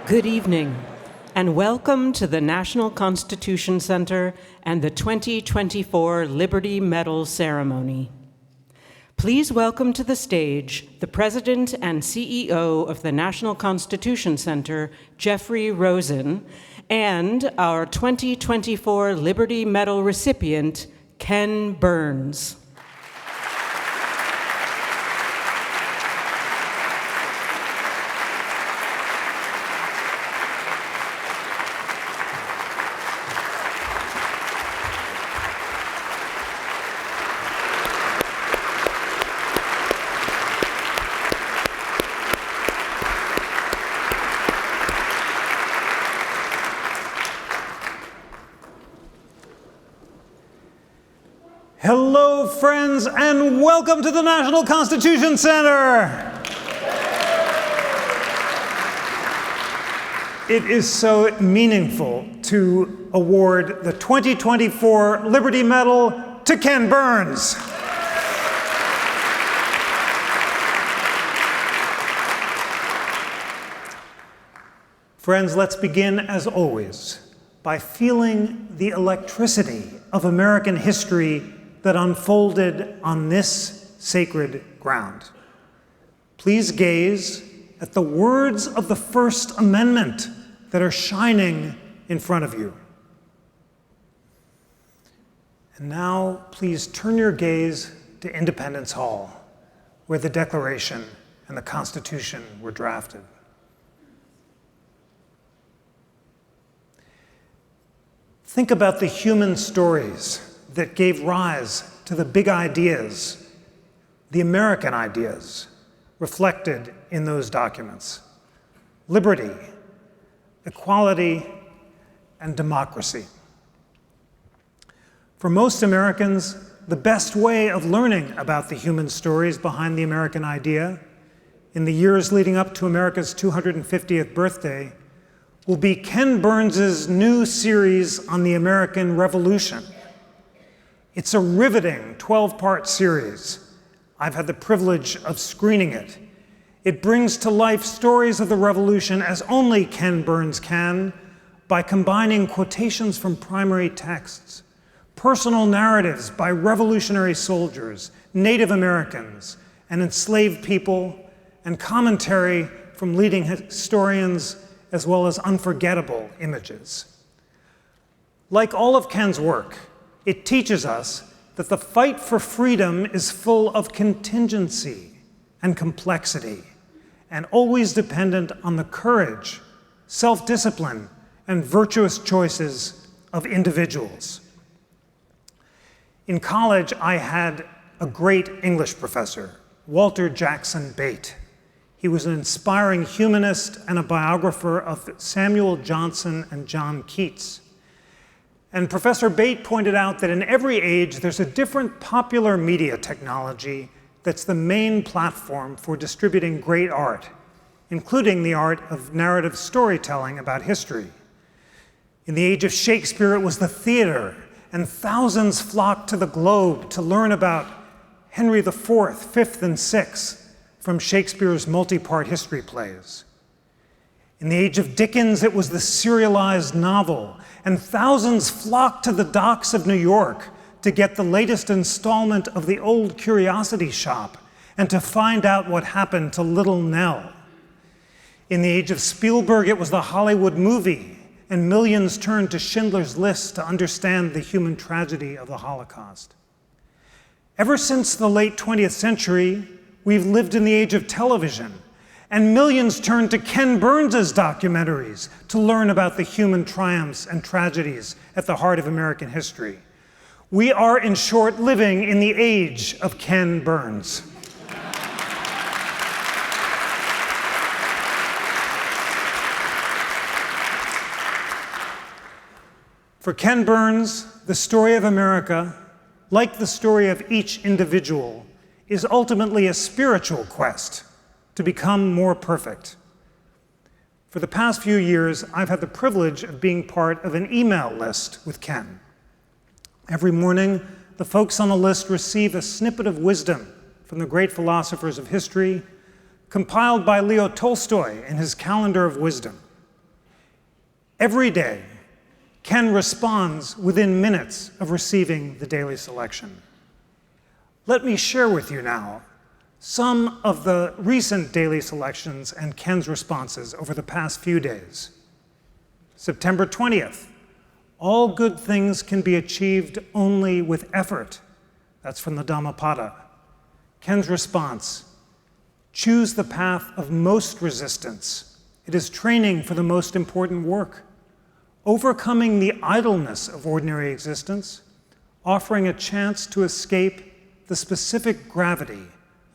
Good evening, and welcome to the National Constitution Center and the 2024 Liberty Medal Ceremony. Please welcome to the stage the President and CEO of the National Constitution Center, Jeffrey Rosen, and our 2024 Liberty Medal recipient, Ken Burns. Hello, friends, and welcome to the National Constitution Center. It is so meaningful to award the 2024 Liberty Medal to Ken Burns. Friends, let's begin, as always, by feeling the electricity of American history that unfolded on this sacred ground. Please gaze at the words of the First Amendment that are shining in front of you. And now, please turn your gaze to Independence Hall, where the Declaration and the Constitution were drafted. Think about the human stories that gave rise to the big ideas, the American ideas, reflected in those documents: liberty, equality, and democracy. For most Americans, the best way of learning about the human stories behind the American idea in the years leading up to America's 250th birthday will be Ken Burns's new series on the American Revolution. It's a riveting 12-part series. I've had the privilege of screening it. It brings to life stories of the Revolution as only Ken Burns can, by combining quotations from primary texts, personal narratives by revolutionary soldiers, Native Americans, and enslaved people, and commentary from leading historians, as well as unforgettable images. Like all of Ken's work, it teaches us that the fight for freedom is full of contingency and complexity, and always dependent on the courage, self-discipline, and virtuous choices of individuals. In college, I had a great English professor, Walter Jackson Bate. He was an inspiring humanist and a biographer of Samuel Johnson and John Keats. And Professor Bate pointed out that in every age, there's a different popular media technology that's the main platform for distributing great art, including the art of narrative storytelling about history. In the age of Shakespeare, it was the theater, and thousands flocked to the Globe to learn about Henry IV, V, and VI from Shakespeare's multi-part history plays. In the age of Dickens, it was the serialized novel, and thousands flocked to the docks of New York to get the latest installment of the Old Curiosity Shop and to find out what happened to Little Nell. In the age of Spielberg, it was the Hollywood movie, and millions turned to Schindler's List to understand the human tragedy of the Holocaust. Ever since the late 20th century, we've lived in the age of television, and millions turned to Ken Burns's documentaries to learn about the human triumphs and tragedies at the heart of American history. We are, in short, living in the age of Ken Burns. For Ken Burns, the story of America, like the story of each individual, is ultimately a spiritual quest to become more perfect. For the past few years, I've had the privilege of being part of an email list with Ken. Every morning, the folks on the list receive a snippet of wisdom from the great philosophers of history, compiled by Leo Tolstoy in his Calendar of Wisdom. Every day, Ken responds within minutes of receiving the daily selection. Let me share with you now some of the recent daily selections and Ken's responses over the past few days. September 20th, all good things can be achieved only with effort. That's from the Dhammapada. Ken's response, choose the path of most resistance. It is training for the most important work. Overcoming the idleness of ordinary existence, offering a chance to escape the specific gravity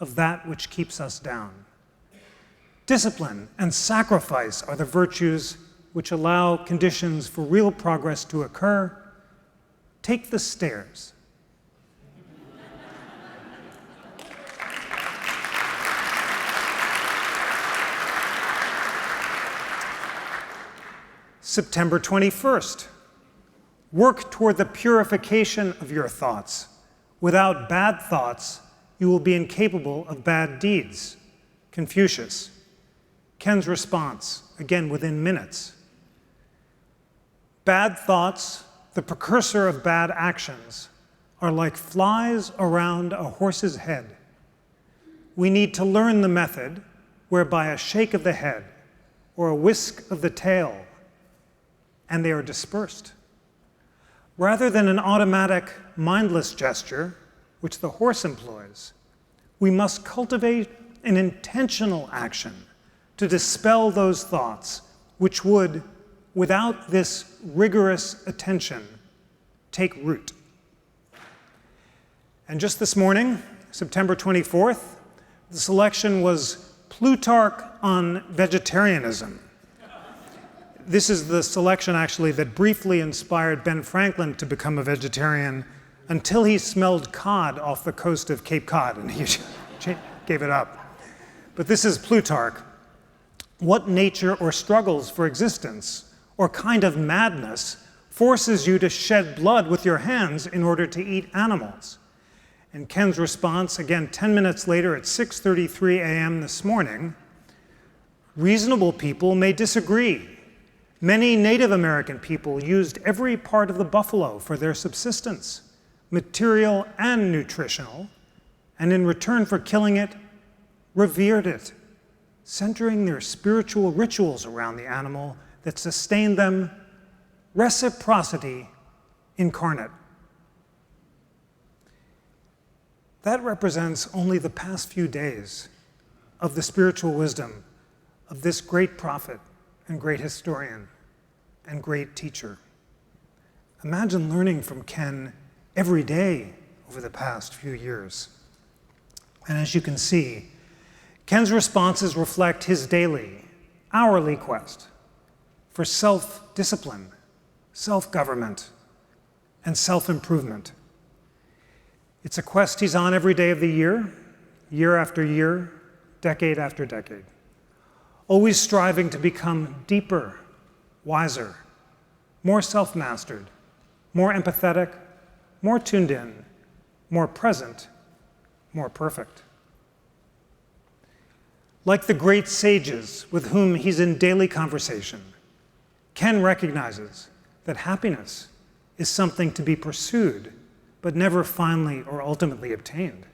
of that which keeps us down. Discipline and sacrifice are the virtues which allow conditions for real progress to occur. Take the stairs. September 21st, work toward the purification of your thoughts. Without bad thoughts, you will be incapable of bad deeds. Confucius. Ken's response, again within minutes. Bad thoughts, the precursor of bad actions, are like flies around a horse's head. We need to learn the method whereby a shake of the head or a whisk of the tail, and they are dispersed. Rather than an automatic, mindless gesture, which the horse employs, we must cultivate an intentional action to dispel those thoughts which would, without this rigorous attention, take root. And just this morning, September 24th, the selection was Plutarch on vegetarianism. This is the selection, actually, that briefly inspired Ben Franklin to become a vegetarian until he smelled cod off the coast of Cape Cod, and he gave it up. But this is Plutarch. What nature or struggles for existence or kind of madness forces you to shed blood with your hands in order to eat animals? And Ken's response, again 10 minutes later at 6:33 a.m. this morning, reasonable people may disagree. Many Native American people used every part of the buffalo for their subsistence, material and nutritional, and in return for killing it, revered it, centering their spiritual rituals around the animal that sustained them, reciprocity incarnate. That represents only the past few days of the spiritual wisdom of this great prophet and great historian and great teacher. Imagine learning from Ken every day over the past few years. And as you can see, Ken's responses reflect his daily, hourly quest for self-discipline, self-government, and self-improvement. It's a quest he's on every day of the year, year after year, decade after decade, always striving to become deeper, wiser, more self-mastered, more empathetic, more tuned in, more present, more perfect. Like the great sages with whom he's in daily conversation, Ken recognizes that happiness is something to be pursued, but never finally or ultimately obtained.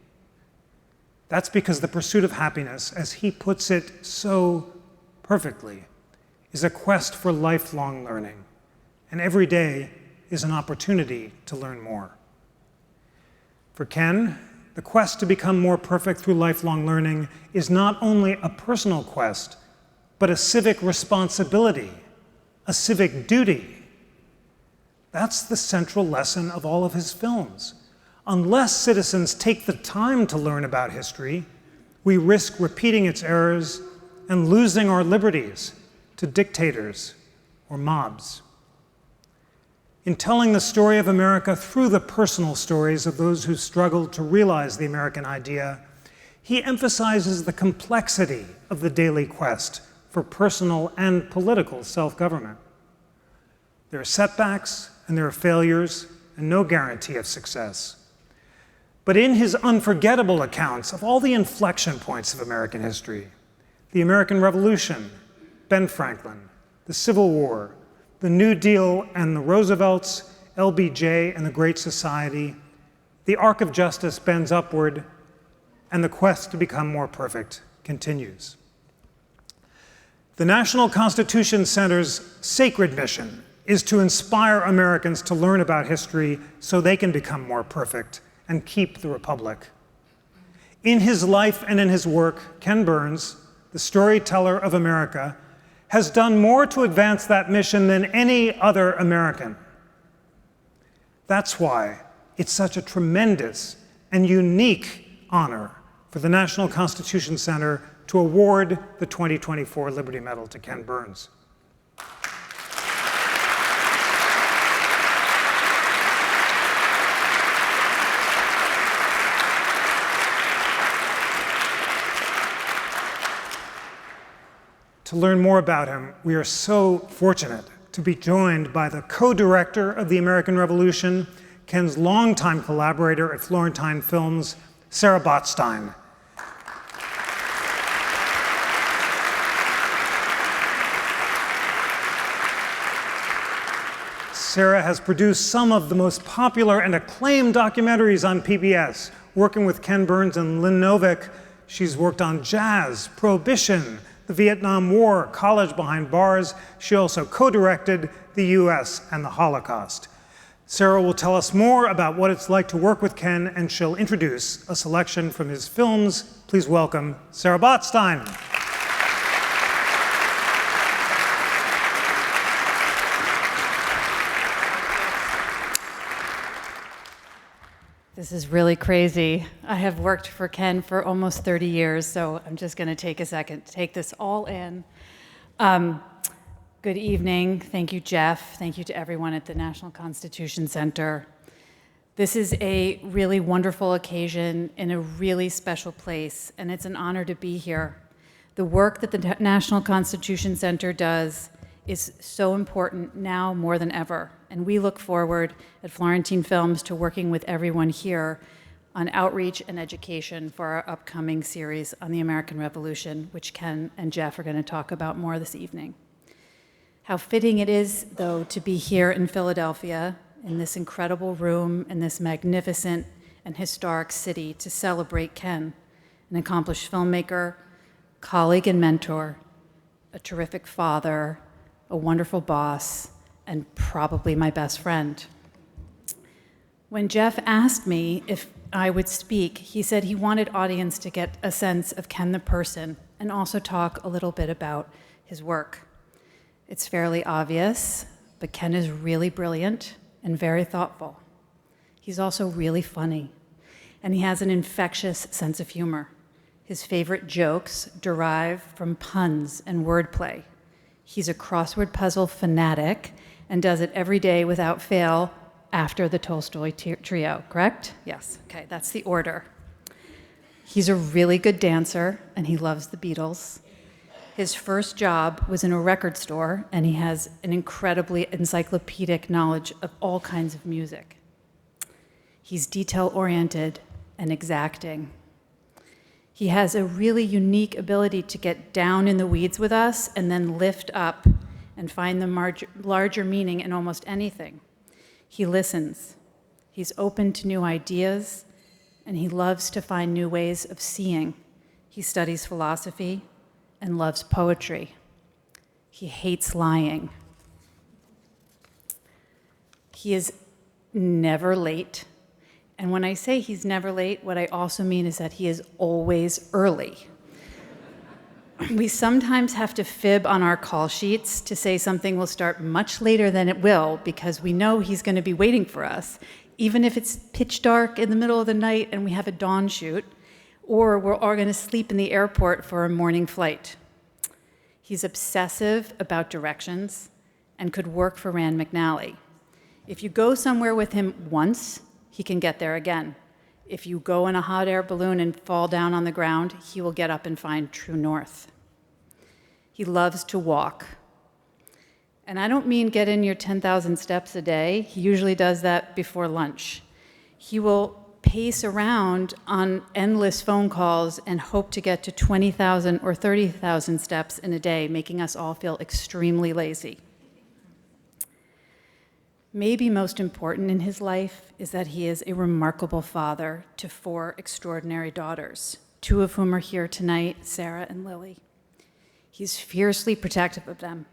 That's because the pursuit of happiness, as he puts it so perfectly, is a quest for lifelong learning, and every day is an opportunity to learn more. For Ken, the quest to become more perfect through lifelong learning is not only a personal quest, but a civic responsibility, a civic duty. That's the central lesson of all of his films. Unless citizens take the time to learn about history, we risk repeating its errors and losing our liberties to dictators or mobs. In telling the story of America through the personal stories of those who struggled to realize the American idea, he emphasizes the complexity of the daily quest for personal and political self-government. There are setbacks and there are failures and no guarantee of success. But in his unforgettable accounts of all the inflection points of American history, the American Revolution, Ben Franklin, the Civil War, the New Deal and the Roosevelts, LBJ and the Great Society, the arc of justice bends upward, and the quest to become more perfect continues. The National Constitution Center's sacred mission is to inspire Americans to learn about history so they can become more perfect and keep the republic. In his life and in his work, Ken Burns, the storyteller of America, has done more to advance that mission than any other American. That's why it's such a tremendous and unique honor for the National Constitution Center to award the 2024 Liberty Medal to Ken Burns. To learn more about him, we are so fortunate to be joined by the co-director of the American Revolution, Ken's longtime collaborator at Florentine Films, Sarah Botstein. Sarah has produced some of the most popular and acclaimed documentaries on PBS. Working with Ken Burns and Lynn Novick, she's worked on jazz, prohibition, the Vietnam War, College Behind Bars. She also co-directed the US and the Holocaust. Sarah will tell us more about what it's like to work with Ken, and she'll introduce a selection from his films. Please welcome Sarah Botstein. This is really crazy. I have worked for Ken for almost 30 years, so I'm just going to take a second to take this all in. Good evening. Thank you, Jeff. Thank you to everyone at the National Constitution Center. This is a really wonderful occasion in a really special place, and it's an honor to be here. The work that the National Constitution Center does is so important now more than ever, and we look forward at Florentine Films to working with everyone here on outreach and education for our upcoming series on the American Revolution, which Ken and Jeff are going to talk about more this evening. How fitting it is, though, to be here in Philadelphia, in this incredible room, in this magnificent and historic city, to celebrate Ken, an accomplished filmmaker, colleague and mentor, a terrific father, a wonderful boss, and probably my best friend. When Jeff asked me if I would speak, he said he wanted audience to get a sense of Ken the person and also talk a little bit about his work. It's fairly obvious, but Ken is really brilliant and very thoughtful. He's also really funny, and he has an infectious sense of humor. His favorite jokes derive from puns and wordplay. He's a crossword puzzle fanatic and does it every day without fail after the Tolstoy trio, correct? Yes, okay, that's the order. He's a really good dancer, and he loves the Beatles. His first job was in a record store, and he has an incredibly encyclopedic knowledge of all kinds of music. He's detail-oriented and exacting. He has a really unique ability to get down in the weeds with us and then lift up and find the larger meaning in almost anything. He listens. He's open to new ideas, and he loves to find new ways of seeing. He studies philosophy and loves poetry. He hates lying. He is never late. And when I say he's never late, what I also mean is that he is always early. We sometimes have to fib on our call sheets to say something will start much later than it will because we know he's going to be waiting for us, even if it's pitch dark in the middle of the night and we have a dawn shoot, or we're all going to sleep in the airport for a morning flight. He's obsessive about directions and could work for Rand McNally. If you go somewhere with him once, he can get there again. If you go in a hot air balloon and fall down on the ground, he will get up and find true north. He loves to walk. And I don't mean get in your 10,000 steps a day. He usually does that before lunch. He will pace around on endless phone calls and hope to get to 20,000 or 30,000 steps in a day, making us all feel extremely lazy. Maybe most important in his life is that he is a remarkable father to 4 extraordinary daughters, 2 of whom are here tonight, Sarah and Lily. He's fiercely protective of them.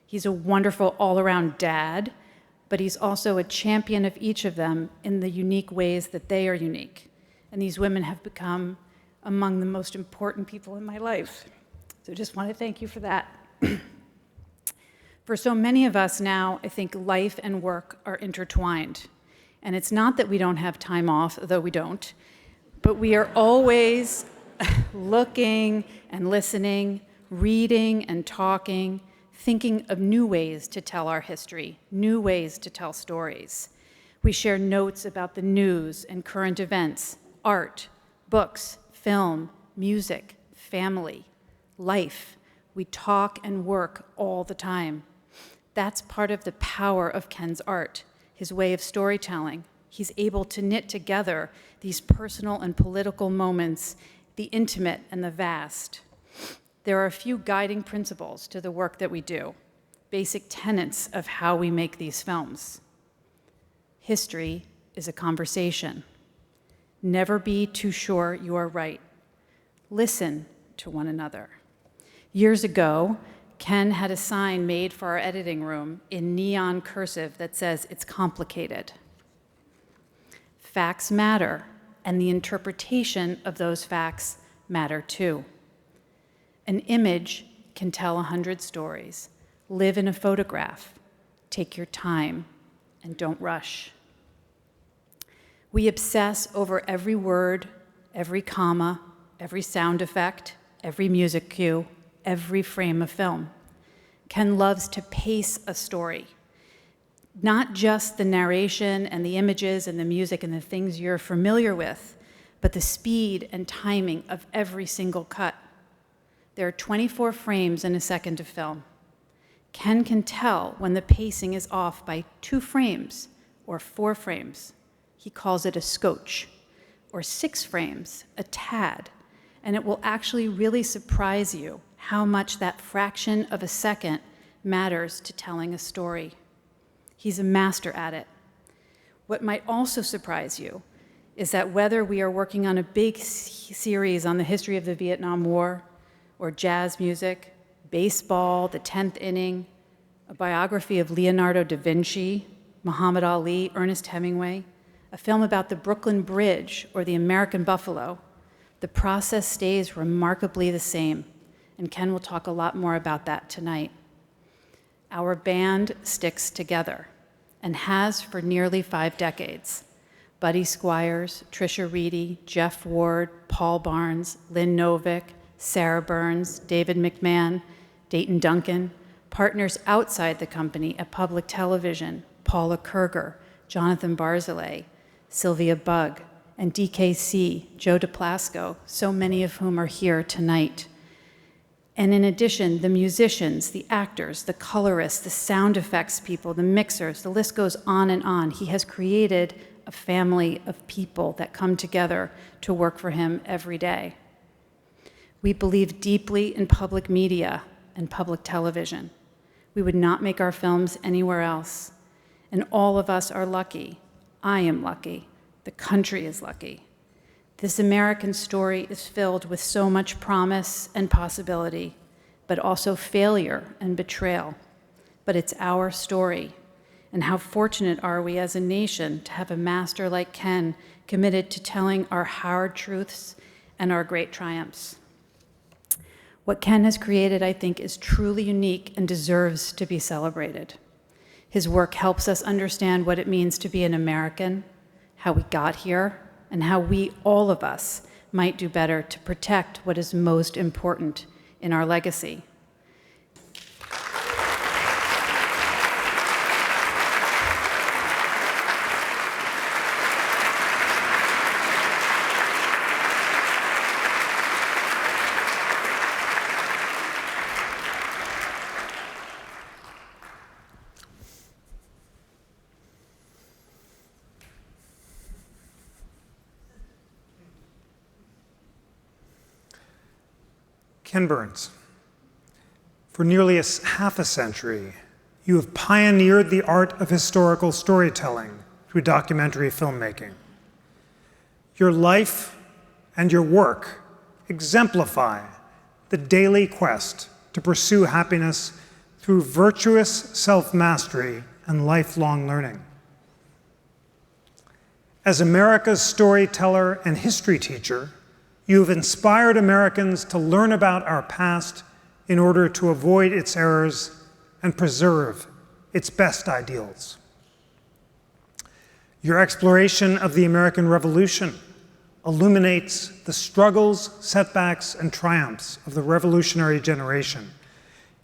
He's a wonderful all-around dad, but he's also a champion of each of them in the unique ways that they are unique. And these women have become among the most important people in my life. So I just want to thank you for that. For so many of us now, I think life and work are intertwined. And it's not that we don't have time off, though we don't, but we are always looking and listening, reading and talking, thinking of new ways to tell our history, new ways to tell stories. We share notes about the news and current events, art, books, film, music, family, life. We talk and work all the time. That's part of the power of Ken's art, his way of storytelling. He's able to knit together these personal and political moments, the intimate and the vast. There are a few guiding principles to the work that we do, basic tenets of how we make these films. History is a conversation. Never be too sure you are right. Listen to one another. Years ago, Ken had a sign made for our editing room in neon cursive that says, "It's complicated." Facts matter, and the interpretation of those facts matter too. An image can tell 100 stories. Live in a photograph. Take your time, and don't rush. We obsess over every word, every comma, every sound effect, every music cue, every frame of film. Ken loves to pace a story, not just the narration and the images and the music and the things you're familiar with, but the speed and timing of every single cut. There are 24 frames in a second of film. Ken can tell when the pacing is off by 2 frames or 4 frames. He calls it a scotch, or 6 frames, a tad, and it will actually really surprise you how much that fraction of a second matters to telling a story. He's a master at it. What might also surprise you is that whether we are working on a big series on the history of the Vietnam War, or jazz music, baseball, the 10th inning, a biography of Leonardo da Vinci, Muhammad Ali, Ernest Hemingway, a film about the Brooklyn Bridge or the American Buffalo, the process stays remarkably the same, and Ken will talk a lot more about that tonight. Our band sticks together and has for nearly 5 decades. Buddy Squires, Trisha Reedy, Jeff Ward, Paul Barnes, Lynn Novick, Sarah Burns, David McMahon, Dayton Duncan, partners outside the company at Public Television, Paula Kerger, Jonathan Barzilay, Sylvia Bugg, and DKC, Joe DePlasco, so many of whom are here tonight. And in addition, the musicians, the actors, the colorists, the sound effects people, the mixers, the list goes on and on. He has created a family of people that come together to work for him every day. We believe deeply in public media and public television. We would not make our films anywhere else. And all of us are lucky. I am lucky. The country is lucky. This American story is filled with so much promise and possibility, but also failure and betrayal. But it's our story. And how fortunate are we as a nation to have a master like Ken committed to telling our hard truths and our great triumphs. What Ken has created, I think, is truly unique and deserves to be celebrated. His work helps us understand what it means to be an American, how we got here, and how we, all of us, might do better to protect what is most important in our legacy. Ken Burns. For nearly half a century, You have pioneered the art of historical storytelling through documentary filmmaking. Your life and your work exemplify the daily quest to pursue happiness through virtuous self-mastery and lifelong learning. As America's storyteller and history teacher, you have inspired Americans to learn about our past in order to avoid its errors and preserve its best ideals. Your exploration of the American Revolution illuminates the struggles, setbacks, and triumphs of the revolutionary generation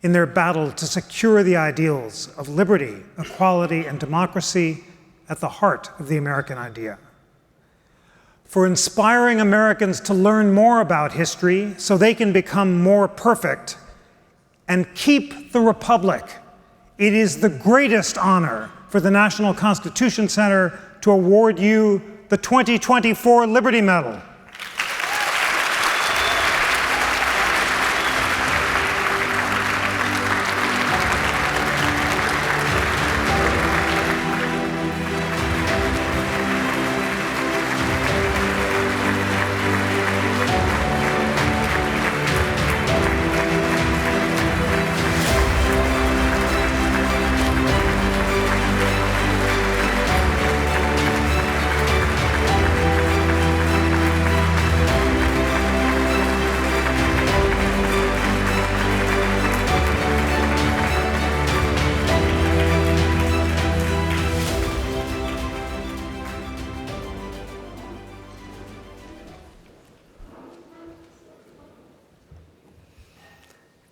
in their battle to secure the ideals of liberty, equality, and democracy at the heart of the American idea. For inspiring Americans to learn more about history so they can become more perfect and keep the Republic, it is the greatest honor for the National Constitution Center to award you the 2024 Liberty Medal.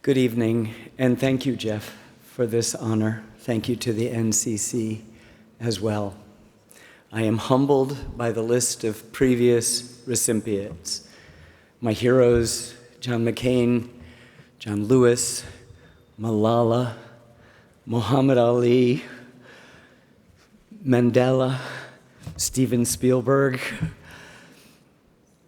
Good evening, and thank you, Jeff, for this honor. Thank you to the NCC as well. I am humbled by the list of previous recipients. My heroes, John McCain, John Lewis, Malala, Muhammad Ali, Mandela, Steven Spielberg.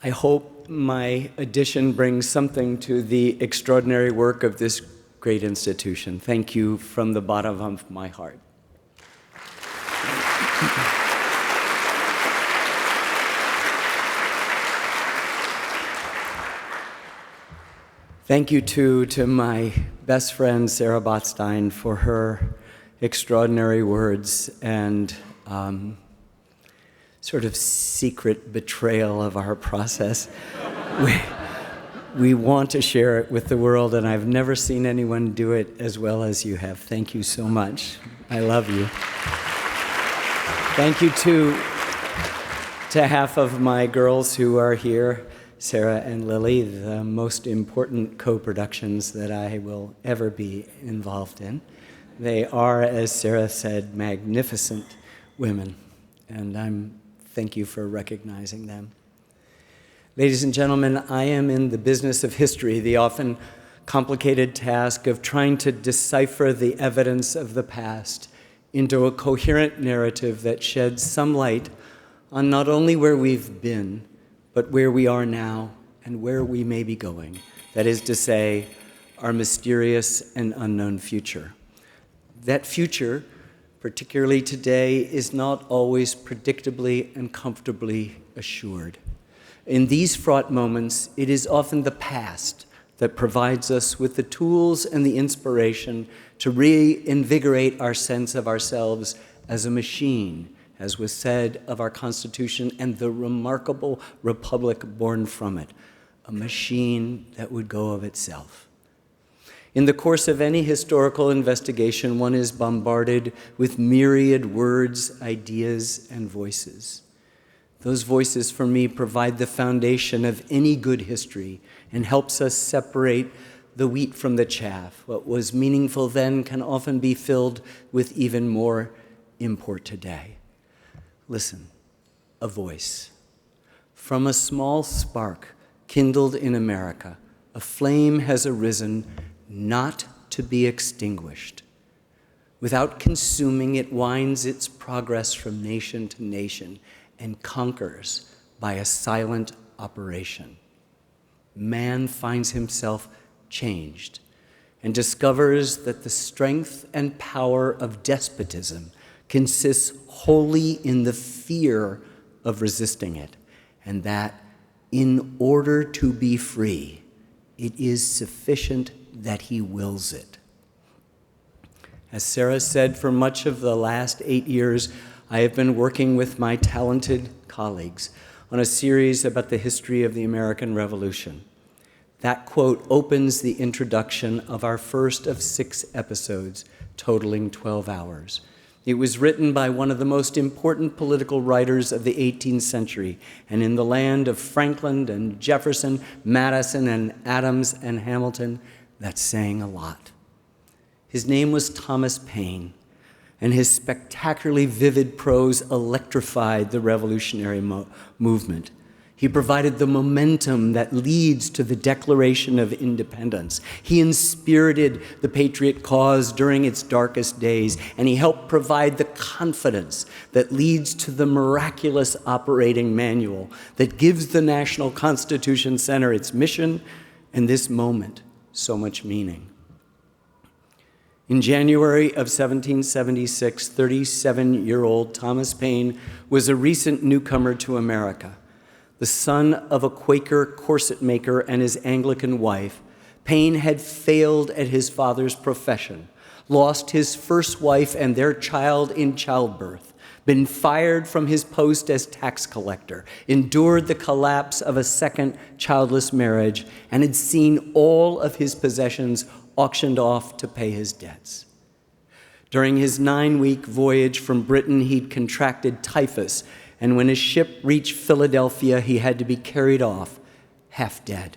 I hope my addition brings something to the extraordinary work of this great institution. Thank you from the bottom of my heart. Thank you, too, to my best friend, Sarah Botstein, for her extraordinary words and sort of secret betrayal of our process. We want to share it with the world, and I've never seen anyone do it as well as you have. Thank you so much. I love you. Thank you, too, to half of my girls who are here, Sarah and Lily, the most important co-productions that I will ever be involved in. They are, as Sarah said, magnificent women, and thank you for recognizing them. Ladies and gentlemen, I am in the business of history, the often complicated task of trying to decipher the evidence of the past into a coherent narrative that sheds some light on not only where we've been, but where we are now and where we may be going. That is to say, our mysterious and unknown future. That future, particularly today, is not always predictably and comfortably assured. In these fraught moments, it is often the past that provides us with the tools and the inspiration to reinvigorate our sense of ourselves as a machine, as was said of our Constitution and the remarkable republic born from it, a machine that would go of itself. In the course of any historical investigation, one is bombarded with myriad words, ideas, and voices. Those voices, for me, provide the foundation of any good history and helps us separate the wheat from the chaff. What was meaningful then can often be filled with even more import today. Listen, a voice. From a small spark kindled in America, a flame has arisen not to be extinguished. Without consuming, it winds its progress from nation to nation and conquers by a silent operation. Man finds himself changed and discovers that the strength and power of despotism consists wholly in the fear of resisting it, and that in order to be free, it is sufficient that he wills it. As Sarah said, for much of the last 8 years, I have been working with my talented colleagues on a series about the history of the American Revolution. That quote opens the introduction of our first of 6 episodes, totaling 12 hours. It was written by one of the most important political writers of the 18th century, and in the land of Franklin and Jefferson, Madison and Adams and Hamilton, that's saying a lot. His name was Thomas Paine, and his spectacularly vivid prose electrified the revolutionary movement. He provided the momentum that leads to the Declaration of Independence. He inspirited the patriot cause during its darkest days, and he helped provide the confidence that leads to the miraculous operating manual that gives the National Constitution Center its mission and this moment so much meaning. In January of 1776, 37-year-old Thomas Paine was a recent newcomer to America. The son of a Quaker corset maker and his Anglican wife, Paine had failed at his father's profession, lost his first wife and their child in childbirth, been fired from his post as tax collector, endured the collapse of a second childless marriage, and had seen all of his possessions auctioned off to pay his debts. During his 9-week voyage from Britain, he'd contracted typhus, and when his ship reached Philadelphia, he had to be carried off, half dead.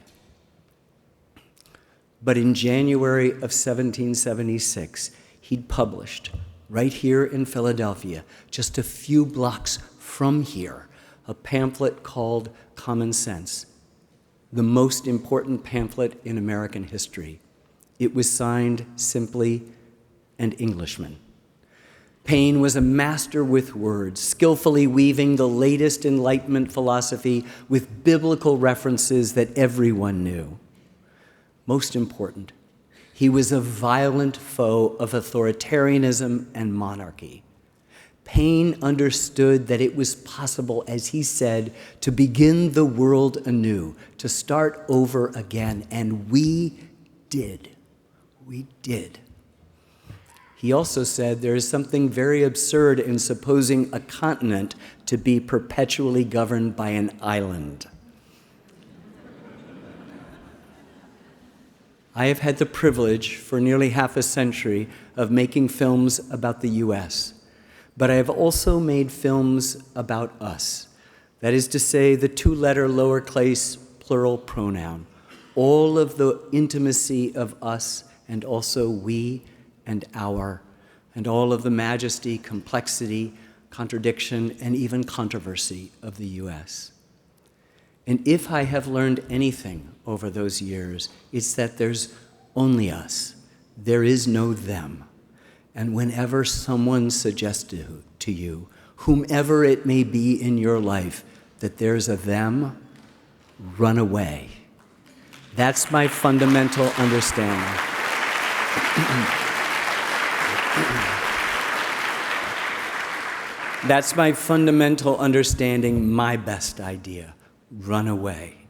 But in January of 1776, he'd published, right here in Philadelphia, just a few blocks from here, a pamphlet called Common Sense, the most important pamphlet in American history. It was signed simply, "An Englishman." Paine was a master with words, skillfully weaving the latest Enlightenment philosophy with biblical references that everyone knew. Most important, he was a violent foe of authoritarianism and monarchy. Paine understood that it was possible, as he said, to begin the world anew, to start over again, and we did. We did. He also said there is something very absurd in supposing a continent to be perpetually governed by an island. I have had the privilege for nearly half a century of making films about the U.S., but I have also made films about us. That is to say, the 2-letter lowercase plural pronoun, all of the intimacy of us and also we and our, and all of the majesty, complexity, contradiction, and even controversy of the U.S. And if I have learned anything over those years, it's that there's only us. There is no them. And whenever someone suggests to you, whomever it may be in your life, that there's a them, run away. That's my fundamental understanding. That's my fundamental understanding, my best idea. Run away.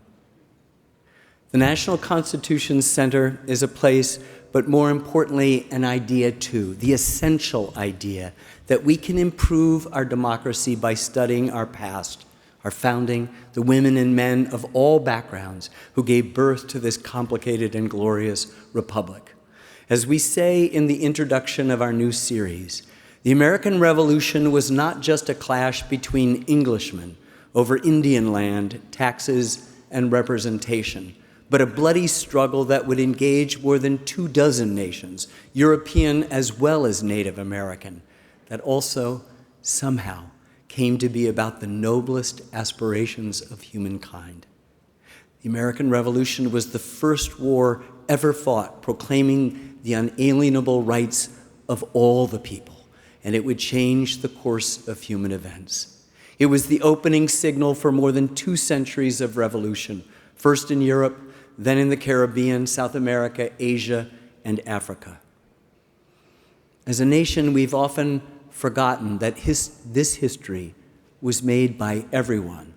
The National Constitution Center is a place, but more importantly, an idea too, the essential idea that we can improve our democracy by studying our past, our founding, the women and men of all backgrounds who gave birth to this complicated and glorious republic. As we say in the introduction of our new series, the American Revolution was not just a clash between Englishmen over Indian land, taxes, and representation, but a bloody struggle that would engage more than 24 nations, European as well as Native American, that also somehow came to be about the noblest aspirations of humankind. The American Revolution was the first war ever fought, proclaiming the unalienable rights of all the people, and it would change the course of human events. It was the opening signal for more than 2 centuries of revolution, first in Europe, then in the Caribbean, South America, Asia, and Africa. As a nation, we've often forgotten that this history was made by everyone.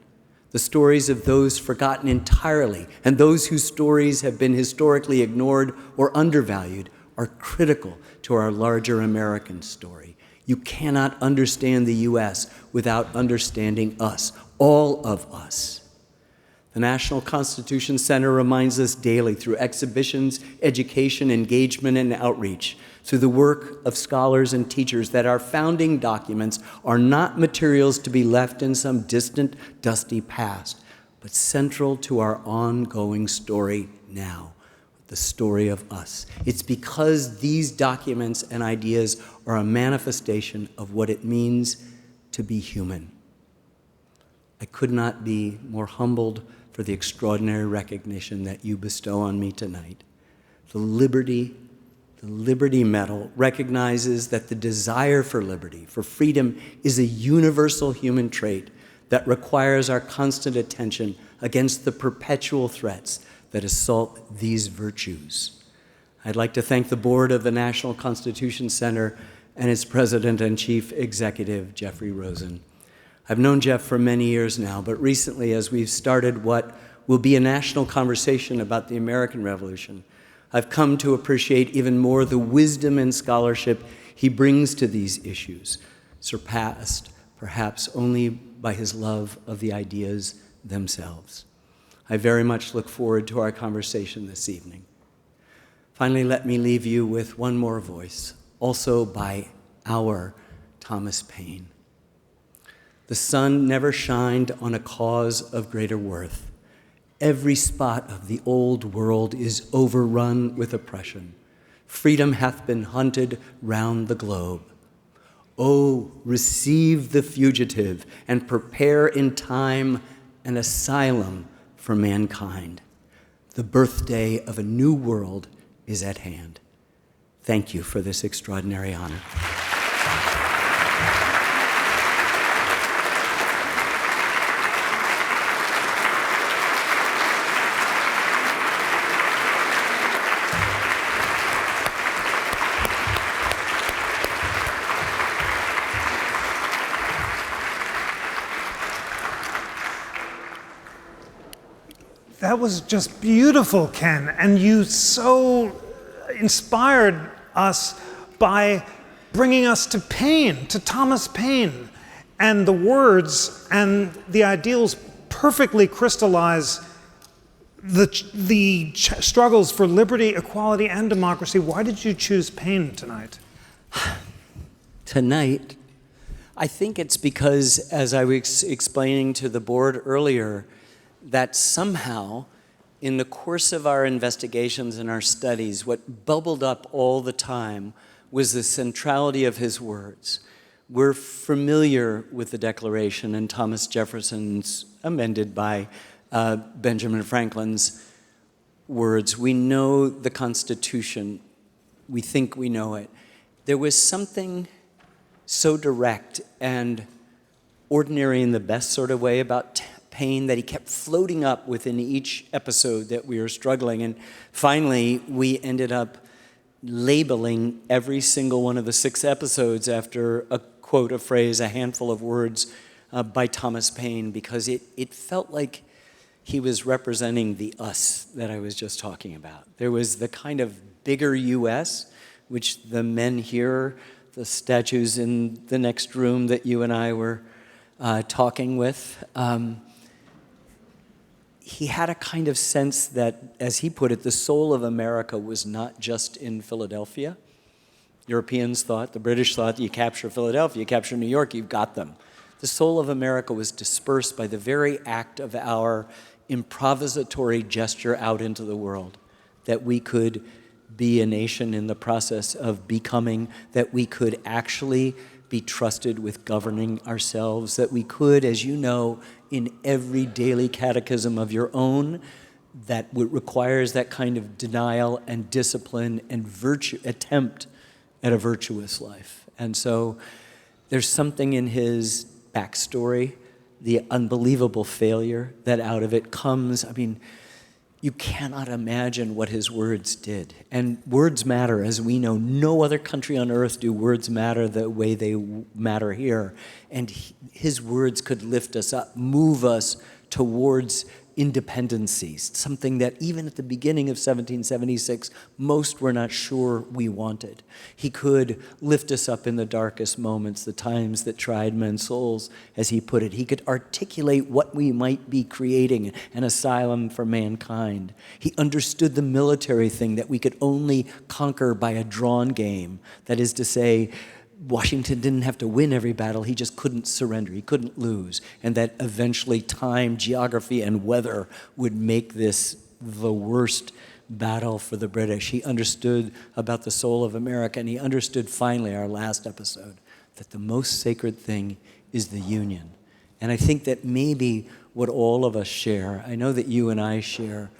The stories of those forgotten entirely and those whose stories have been historically ignored or undervalued are critical to our larger American story. You cannot understand the U.S. without understanding us, all of us. The National Constitution Center reminds us daily through exhibitions, education, engagement, and outreach, through the work of scholars and teachers, that our founding documents are not materials to be left in some distant, dusty past, but central to our ongoing story now, the story of us. It's because these documents and ideas are a manifestation of what it means to be human. I could not be more humbled for the extraordinary recognition that you bestow on me tonight. The Liberty Medal recognizes that the desire for liberty, for freedom, is a universal human trait that requires our constant attention against the perpetual threats that assault these virtues. I'd like to thank the board of the National Constitution Center and its president and chief executive, Jeffrey Rosen. I've known Jeff for many years now, but recently, as we've started what will be a national conversation about the American Revolution, I've come to appreciate even more the wisdom and scholarship he brings to these issues, surpassed perhaps only by his love of the ideas themselves. I very much look forward to our conversation this evening. Finally, let me leave you with one more voice, also by our Thomas Paine. The sun never shined on a cause of greater worth. Every spot of the old world is overrun with oppression. Freedom hath been hunted round the globe. Oh, receive the fugitive and prepare in time an asylum for mankind. The birthday of a new world is at hand. Thank you for this extraordinary honor. That was just beautiful, Ken, and you so inspired us by bringing us to Paine, to Thomas Paine. And the words and the ideals perfectly crystallize the struggles for liberty, equality, and democracy. Why did you choose Paine tonight? Tonight, I think it's because, as I was explaining to the board earlier, that somehow, in the course of our investigations and our studies, what bubbled up all the time was the centrality of his words. We're familiar with the Declaration and Thomas Jefferson's, amended by Benjamin Franklin's words. We know the Constitution. We think we know it. There was something so direct and ordinary in the best sort of way about Paine that he kept floating up within each episode that we were struggling. And finally, we ended up labeling every single one of the 6 episodes after a quote, a phrase, a handful of words by Thomas Paine, because it felt like he was representing the us that I was just talking about. There was the kind of bigger U.S., which the men here, the statues in the next room that you and I were talking with, he had a kind of sense that, as he put it, the soul of America was not just in Philadelphia. Europeans thought, the British thought, you capture Philadelphia, you capture New York, you've got them. The soul of America was dispersed by the very act of our improvisatory gesture out into the world, that we could be a nation in the process of becoming, that we could actually be trusted with governing ourselves, that we could, as you know, in every daily catechism of your own, that requires that kind of denial and discipline and attempt at a virtuous life. And so there's something in his backstory, the unbelievable failure that out of it comes. I mean, You cannot imagine what his words did. And words matter, as we know. No other country on earth do words matter the way they matter here. And his words could lift us up, move us towards independency, something that even at the beginning of 1776, most were not sure we wanted. He could lift us up in the darkest moments, the times that tried men's souls, as he put it. He could articulate what we might be creating, an asylum for mankind. He understood the military thing that we could only conquer by a drawn game. That is to say, Washington didn't have to win every battle, he just couldn't surrender, he couldn't lose, and that eventually time, geography, and weather would make this the worst battle for the British. He understood about the soul of America, and he understood finally, our last episode, that the most sacred thing is the Union. And I think that maybe what all of us share, I know that you and I share,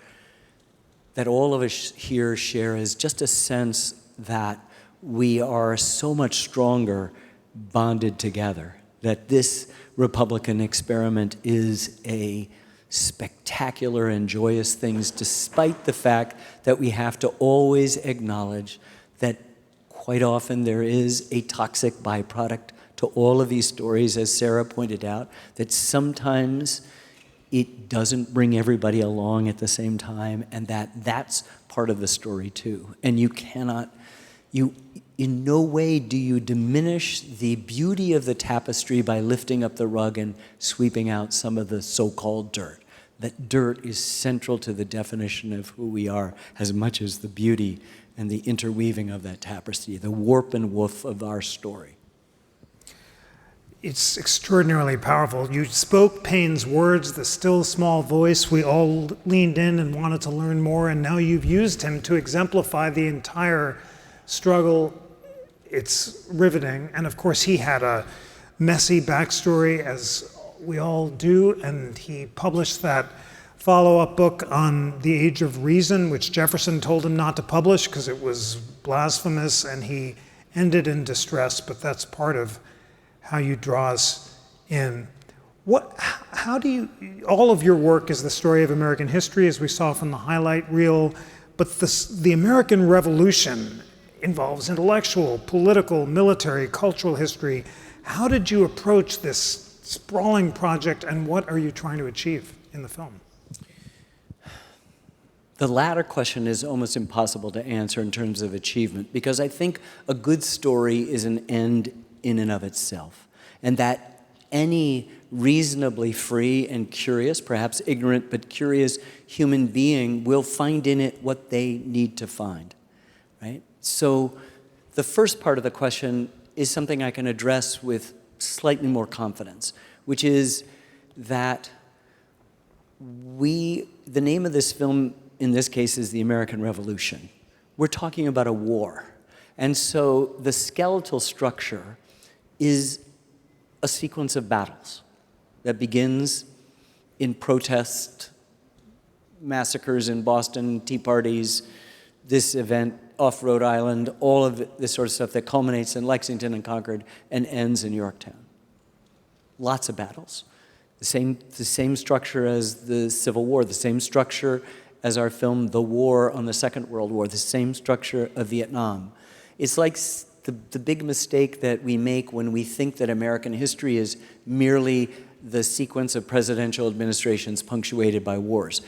that all of us here share is just a sense that we are so much stronger bonded together, that this Republican experiment is a spectacular and joyous thing, despite the fact that we have to always acknowledge that quite often there is a toxic byproduct to all of these stories, as Sarah pointed out, that sometimes it doesn't bring everybody along at the same time, and that's part of the story too. And you cannot, in no way do you diminish the beauty of the tapestry by lifting up the rug and sweeping out some of the so-called dirt. That dirt is central to the definition of who we are as much as the beauty and the interweaving of that tapestry, the warp and woof of our story. It's extraordinarily powerful. You spoke Paine's words, the still small voice. We all leaned in and wanted to learn more, and now you've used him to exemplify the entire struggle. It's riveting. And of course, he had a messy backstory, as we all do, and he published that follow-up book on the Age of Reason, which Jefferson told him not to publish because it was blasphemous, and he ended in distress, but that's part of how you draw us in. How do you, all of your work is the story of American history, as we saw from the highlight reel, but the American Revolution involves intellectual, political, military, cultural history. How did you approach this sprawling project, and what are you trying to achieve in the film? The latter question is almost impossible to answer in terms of achievement, because I think a good story is an end in and of itself, and that any reasonably free and curious, perhaps ignorant but curious human being will find in it what they need to find, right? So the first part of the question is something I can address with slightly more confidence, which is that the name of this film in this case is The American Revolution. We're talking about a war. And so the skeletal structure is a sequence of battles that begins in protest, massacres in Boston, Tea Parties, this event off Rhode Island, all of this sort of stuff that culminates in Lexington and Concord and ends in Yorktown. Lots of battles. The same structure as the Civil War, the same structure as our film The War on the Second World War, the same structure of Vietnam. It's like the big mistake that we make when we think that American history is merely the sequence of presidential administrations punctuated by wars.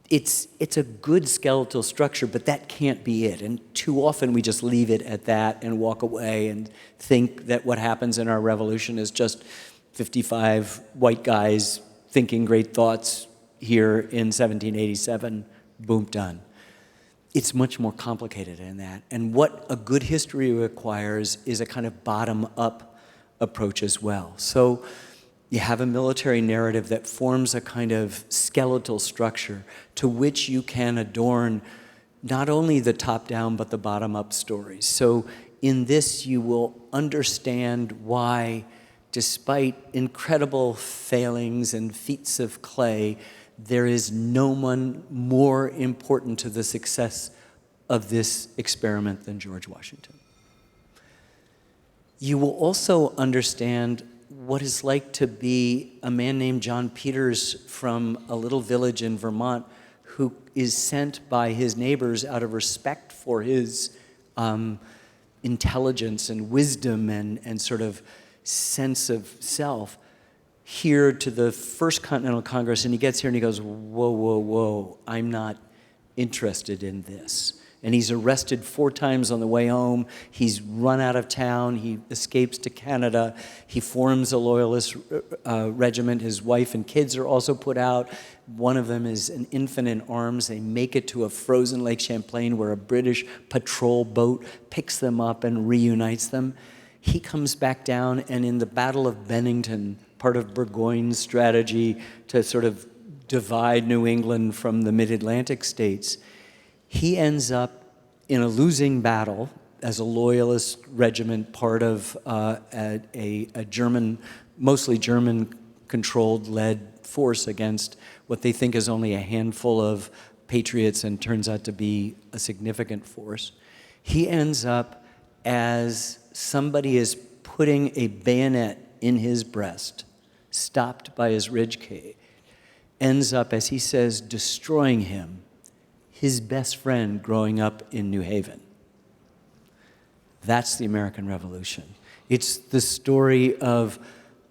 It's a good skeletal structure, but that can't be it. And too often we just leave it at that and walk away and think that what happens in our revolution is just 55 white guys thinking great thoughts here in 1787, boom, done. It's much more complicated than that. And what a good history requires is a kind of bottom-up approach as well. So you have a military narrative that forms a kind of skeletal structure to which you can adorn not only the top-down but the bottom-up stories. So in this you will understand why, despite incredible failings and feats of clay, there is no one more important to the success of this experiment than George Washington. You will also understand what it's like to be a man named John Peters from a little village in Vermont who is sent by his neighbors out of respect for his intelligence and wisdom and sort of sense of self here to the First Continental Congress, and he gets here and he goes, whoa, whoa, whoa, I'm not interested in this. And he's arrested 4 times on the way home. He's run out of town. He escapes to Canada. He forms a loyalist regiment. His wife and kids are also put out. One of them is an infant in arms. They make it to a frozen Lake Champlain where a British patrol boat picks them up and reunites them. He comes back down, and in the Battle of Bennington, part of Burgoyne's strategy to sort of divide New England from the mid-Atlantic states, he ends up in a losing battle as a loyalist regiment, part of a German, mostly German-controlled, led force against what they think is only a handful of patriots and turns out to be a significant force. He ends up as somebody is putting a bayonet in his breast, stopped by his ribcage, ends up, as he says, destroying him, his best friend growing up in New Haven. That's the American Revolution. It's the story of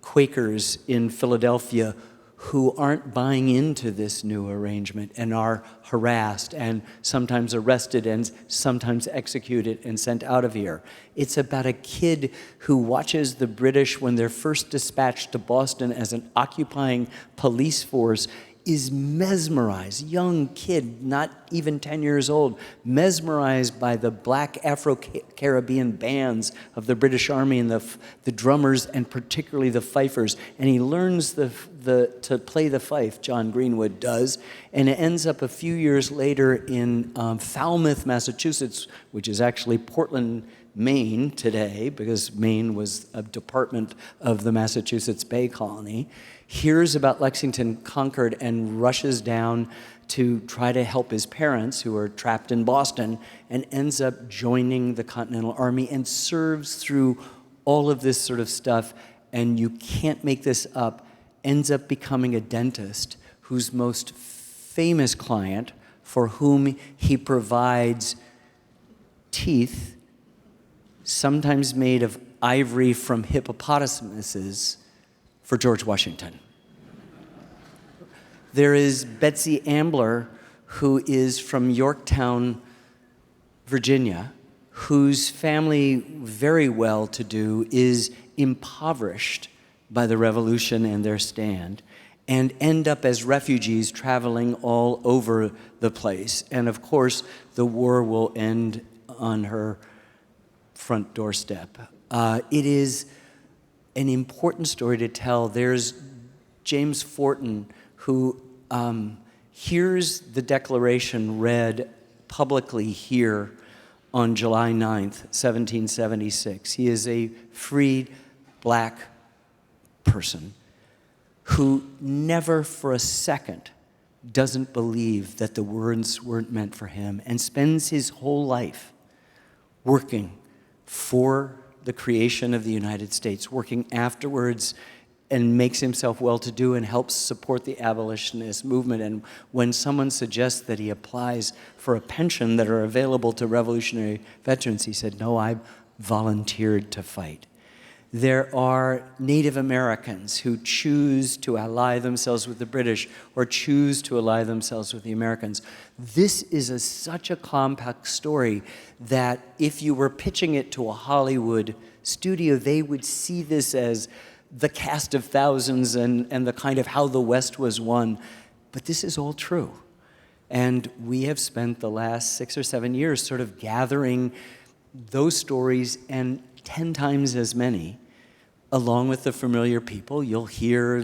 Quakers in Philadelphia who aren't buying into this new arrangement and are harassed and sometimes arrested and sometimes executed and sent out of here. It's about a kid who watches the British when they're first dispatched to Boston as an occupying police force, is mesmerized, young kid, not even 10 years old, mesmerized by the black Afro-Caribbean bands of the British Army and the drummers and particularly the fifers. And he learns to play the fife, John Greenwood does, and it ends up a few years later in Falmouth, Massachusetts, which is actually Portland, Maine today, because Maine was a department of the Massachusetts Bay Colony, hears about Lexington conquered and rushes down to try to help his parents who are trapped in Boston, and ends up joining the Continental Army and serves through all of this sort of stuff, and you can't make this up, ends up becoming a dentist whose most famous client, for whom he provides teeth, sometimes made of ivory from hippopotamuses, for George Washington. There is Betsy Ambler, who is from Yorktown, Virginia, whose family, very well-to-do, is impoverished by the revolution and their stand, and end up as refugees traveling all over the place. And of course, the war will end on her front doorstep. It is an important story to tell. There's James Fortin, who hears the Declaration read publicly here on July 9th, 1776. He is a freed black person who never for a second doesn't believe that the words weren't meant for him, and spends his whole life working for the creation of the United States, working afterwards, and makes himself well-to-do and helps support the abolitionist movement. And when someone suggests that he applies for a pension that are available to revolutionary veterans, he said, no, I volunteered to fight. There are Native Americans who choose to ally themselves with the British or choose to ally themselves with the Americans. This is such a complex story that if you were pitching it to a Hollywood studio, they would see this as the cast of thousands and the kind of how the West was won. But this is all true. And we have spent the last 6 or 7 years sort of gathering those stories and 10 times as many, along with the familiar people. You'll hear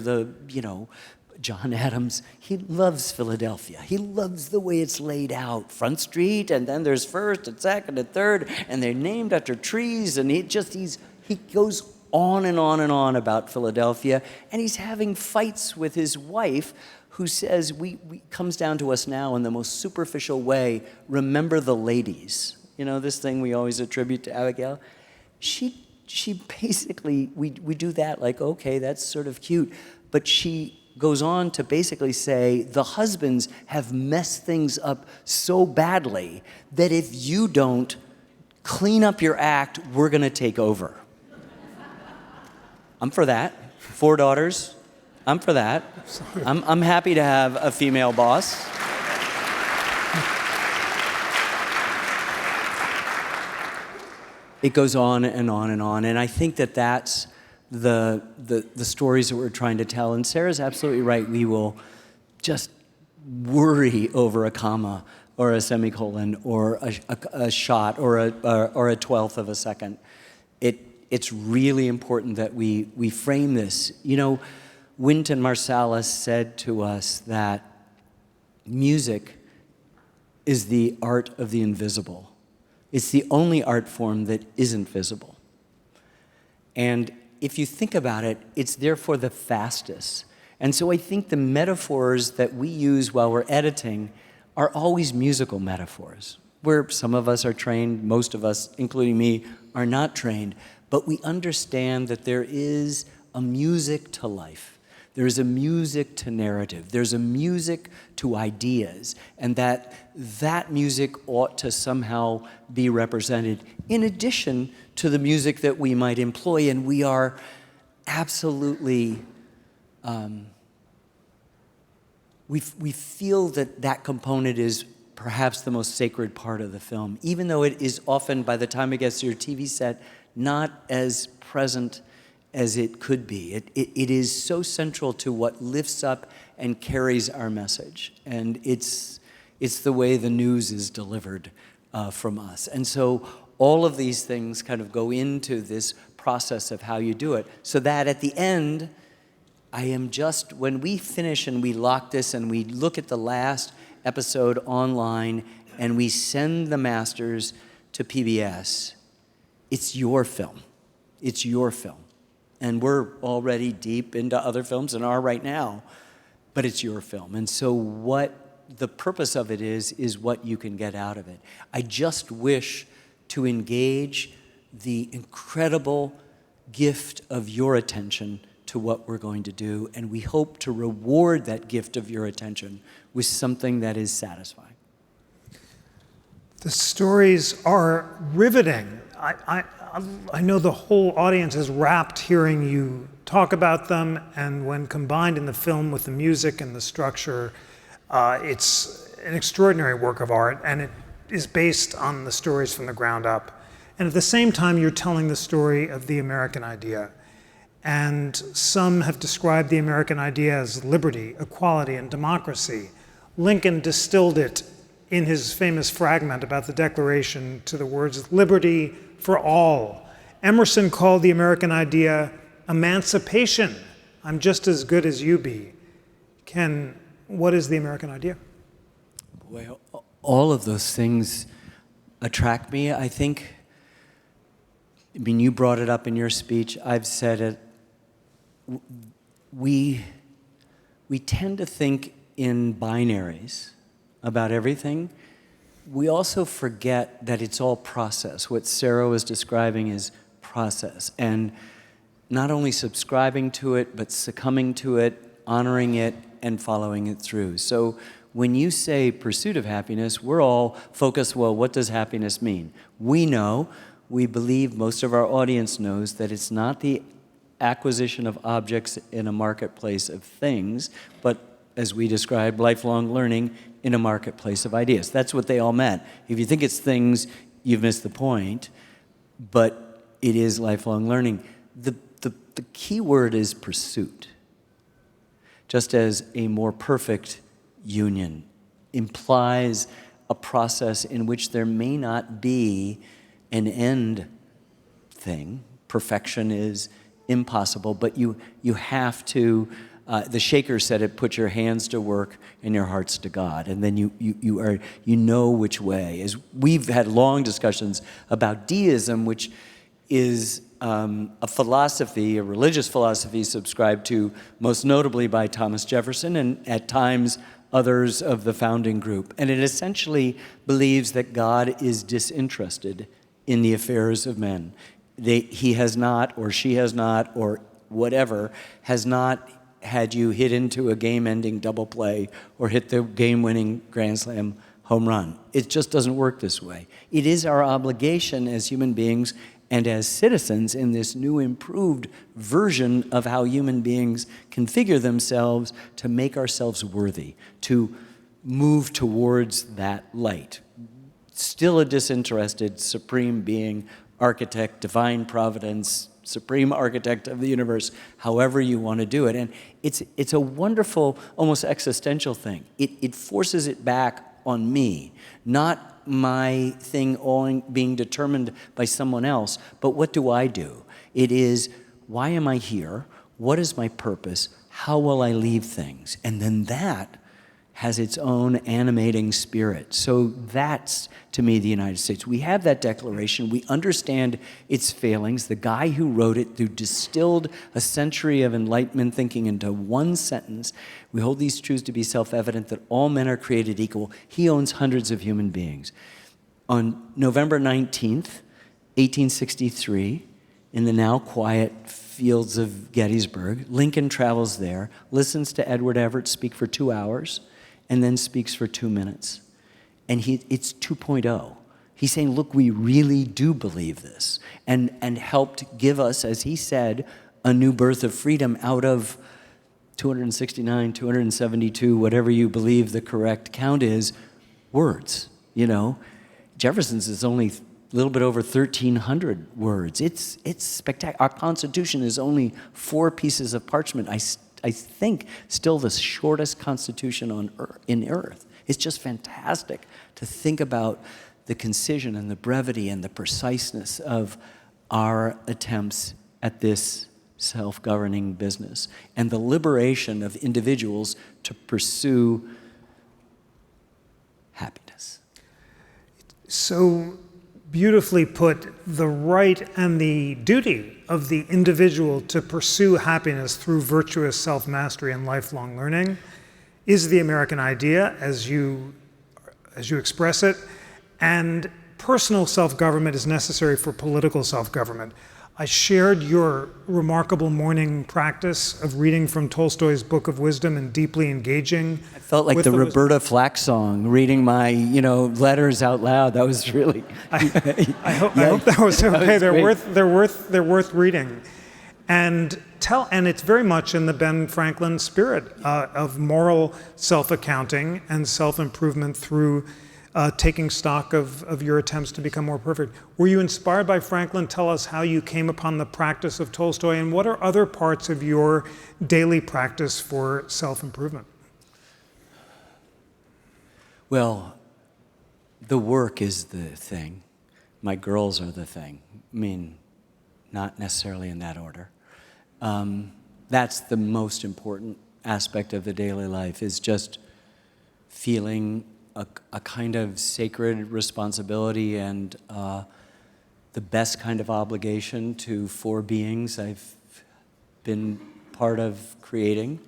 John Adams, he loves Philadelphia. He loves the way it's laid out. Front Street, and then there's First and Second and Third, and they're named after trees, and he goes on and on and on about Philadelphia, and he's having fights with his wife, who says, comes down to us now in the most superficial way, remember the ladies. This thing we always attribute to Abigail. She basically, we do that like, okay, that's sort of cute, but she goes on to basically say the husbands have messed things up so badly that if you don't clean up your act, we're going to take over. I'm for that. 4 daughters. I'm for that. I'm happy to have a female boss. It goes on and on and on, and I think that that's the stories that we're trying to tell. And Sarah's absolutely right. We will just worry over a comma or a semicolon or a shot or a 12th of a second. It's really important that we frame this. You know, Wynton Marsalis said to us that music is the art of the invisible. It's the only art form that isn't visible. And if you think about it, it's therefore the fastest. And so I think the metaphors that we use while we're editing are always musical metaphors, where some of us are trained, most of us, including me, are not trained. But we understand that there is a music to life. There is a music to narrative. There's a music to ideas, and that music ought to somehow be represented in addition to the music that we might employ. And we are absolutely, we feel that component is perhaps the most sacred part of the film, even though it is often, by the time it gets to your TV set, not as present as it could be. It is so central to what lifts up and carries our message. And it's the way the news is delivered from us. And so all of these things kind of go into this process of how you do it, so that at the end, when we finish and we lock this and we look at the last episode online and we send the masters to PBS, it's your film. It's your film. And we're already deep into other films and are right now, but it's your film. And so what the purpose of it is what you can get out of it. I just wish to engage the incredible gift of your attention to what we're going to do, and we hope to reward that gift of your attention with something that is satisfying. The stories are riveting. I know the whole audience is rapt hearing you talk about them, and when combined in the film with the music and the structure, it's an extraordinary work of art, and it is based on the stories from the ground up. And at the same time, you're telling the story of the American idea. And some have described the American idea as liberty, equality, and democracy. Lincoln distilled it in his famous fragment about the Declaration to the words, liberty for all. Emerson called the American idea emancipation. I'm just as good as you be. Ken, what is the American idea? Well, all of those things attract me, I think. I mean, you brought it up in your speech. I've said it. We tend to think in binaries about everything. We also forget that it's all process. What Sarah was describing is process. And not only subscribing to it, but succumbing to it, honoring it, and following it through. So when you say pursuit of happiness, we're all focused, well, what does happiness mean? We know, we believe, most of our audience knows that it's not the acquisition of objects in a marketplace of things, but as we described, lifelong learning in a marketplace of ideas. That's what they all meant. If you think it's things, you've missed the point, but it is lifelong learning. The key word is pursuit. Just as a more perfect union implies a process in which there may not be an end thing. Perfection is impossible, but you have to, the Shaker said it, put your hands to work and your hearts to God, and then you know which way. As we've had long discussions about deism, which is a philosophy, a religious philosophy subscribed to most notably by Thomas Jefferson and at times others of the founding group. And it essentially believes that God is disinterested in the affairs of men. He has not, or she has not, or whatever, has not had you hit into a game-ending double play or hit the game-winning Grand Slam home run. It just doesn't work this way. It is our obligation as human beings and as citizens in this new improved version of how human beings configure themselves to make ourselves worthy, to move towards that light. Still a disinterested supreme being, architect, divine providence, supreme architect of the universe, however you want to do it. And it's a wonderful, almost existential thing. It forces it back on me, not my thing all being determined by someone else, but what do I do? It is, why am I here? What is my purpose? How will I leave things? And then that has its own animating spirit. So that's, to me, the United States. We have that declaration. We understand its failings. The guy who wrote it, who distilled a century of Enlightenment thinking into one sentence, we hold these truths to be self-evident that all men are created equal. He owns hundreds of human beings. On November 19th, 1863, in the now quiet fields of Gettysburg, Lincoln travels there, listens to Edward Everett speak for 2 hours, and then speaks for 2 minutes. And it's 2.0. He's saying, look, we really do believe this, and helped give us, as he said, a new birth of freedom out of 269, 272, whatever you believe the correct count is, words, you know. Jefferson's is only a little bit over 1,300 words. It's spectacular. Our Constitution is only 4 pieces of parchment. I think still the shortest constitution on earth. It's just fantastic to think about the concision and the brevity and the preciseness of our attempts at this self-governing business and the liberation of individuals to pursue happiness. So beautifully put, the right and the duty of the individual to pursue happiness through virtuous self-mastery and lifelong learning is the American idea as you express it, and personal self-government is necessary for political self-government. I shared your remarkable morning practice of reading from Tolstoy's Book of Wisdom and deeply engaging. I felt like the Roberta Flack song, reading my, letters out loud. That was really. I hope that was okay. They're worth reading, and it's very much in the Ben Franklin spirit of moral self-accounting and self-improvement through taking stock of your attempts to become more perfect. Were you inspired by Franklin? Tell us how you came upon the practice of Tolstoy, and what are other parts of your daily practice for self-improvement? Well, the work is the thing. My girls are the thing. I mean, not necessarily in that order. That's the most important aspect of the daily life, is just feeling a kind of sacred responsibility and the best kind of obligation to 4 beings I've been part of creating.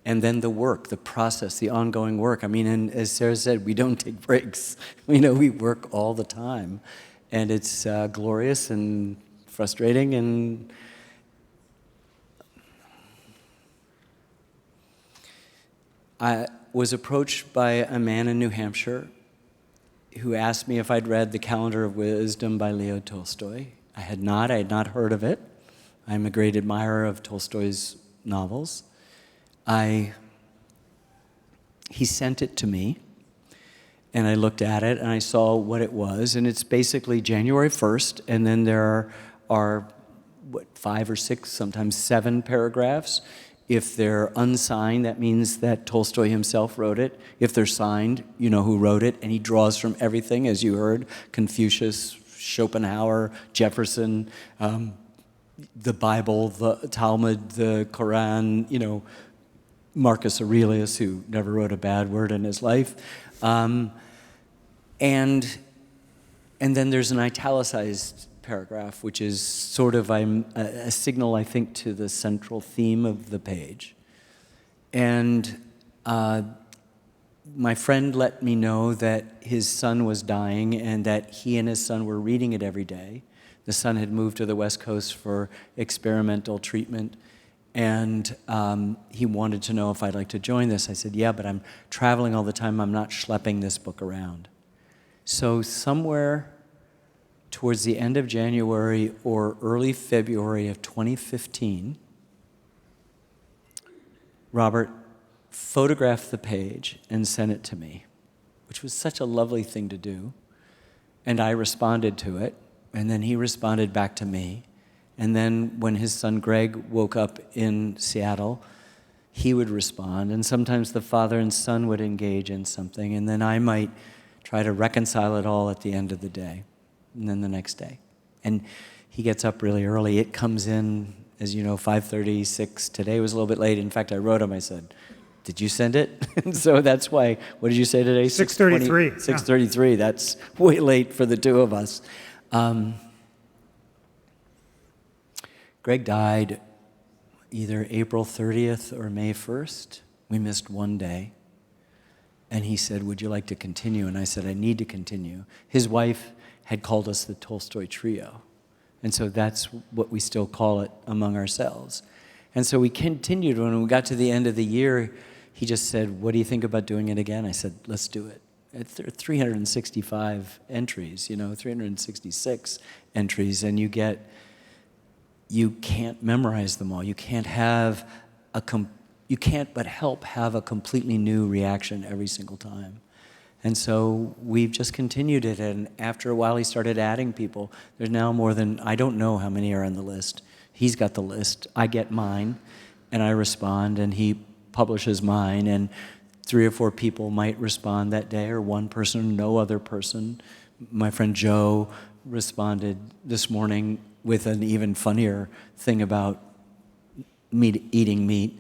And then the work, the process, the ongoing work. I mean, and as Sarah said, we don't take breaks. We work all the time. And it's glorious and frustrating and I was approached by a man in New Hampshire who asked me if I'd read The Calendar of Wisdom by Leo Tolstoy. I had not heard of it. I'm a great admirer of Tolstoy's novels. He sent it to me, and I looked at it, and I saw what it was, and it's basically January 1st, and then there are 5 or 6, sometimes 7 paragraphs. If they're unsigned, that means that Tolstoy himself wrote it. If they're signed, you know who wrote it, and he draws from everything, as you heard, Confucius, Schopenhauer, Jefferson, the Bible, the Talmud, the Quran, Marcus Aurelius, who never wrote a bad word in his life. And then there's an italicized paragraph, which is sort of a signal, I think, to the central theme of the page. And my friend let me know that his son was dying and that he and his son were reading it every day. The son had moved to the West Coast for experimental treatment. And he wanted to know if I'd like to join this. I said, yeah, but I'm traveling all the time. I'm not schlepping this book around. So somewhere towards the end of January or early February of 2015, Robert photographed the page and sent it to me, which was such a lovely thing to do. And I responded to it, and then he responded back to me. And then when his son Greg woke up in Seattle, he would respond. And sometimes the father and son would engage in something, and then I might try to reconcile it all at the end of the day, and then the next day. And he gets up really early. It comes in, as you know, 5:30, 6. Today was a little bit late. In fact, I wrote him, I said, did you send it? And so that's why, what did you say today? 6:33. 6:33, yeah. That's way late for the two of us. Greg died either April 30th or May 1st. We missed one day. And he said, would you like to continue? And I said, I need to continue. His wife had called us the Tolstoy Trio. And so that's what we still call it among ourselves. And so we continued. When we got to the end of the year, he just said, what do you think about doing it again? I said, let's do it. It's 365 entries, 366 entries, and you can't memorize them all. You can't but help have a completely new reaction every single time. And so we've just continued it, and after a while he started adding people. There's now more than, I don't know how many are on the list. He's got the list, I get mine, and I respond, and he publishes mine, and 3 or 4 people might respond that day, or one person, no other person. My friend Joe responded this morning with an even funnier thing about eating meat.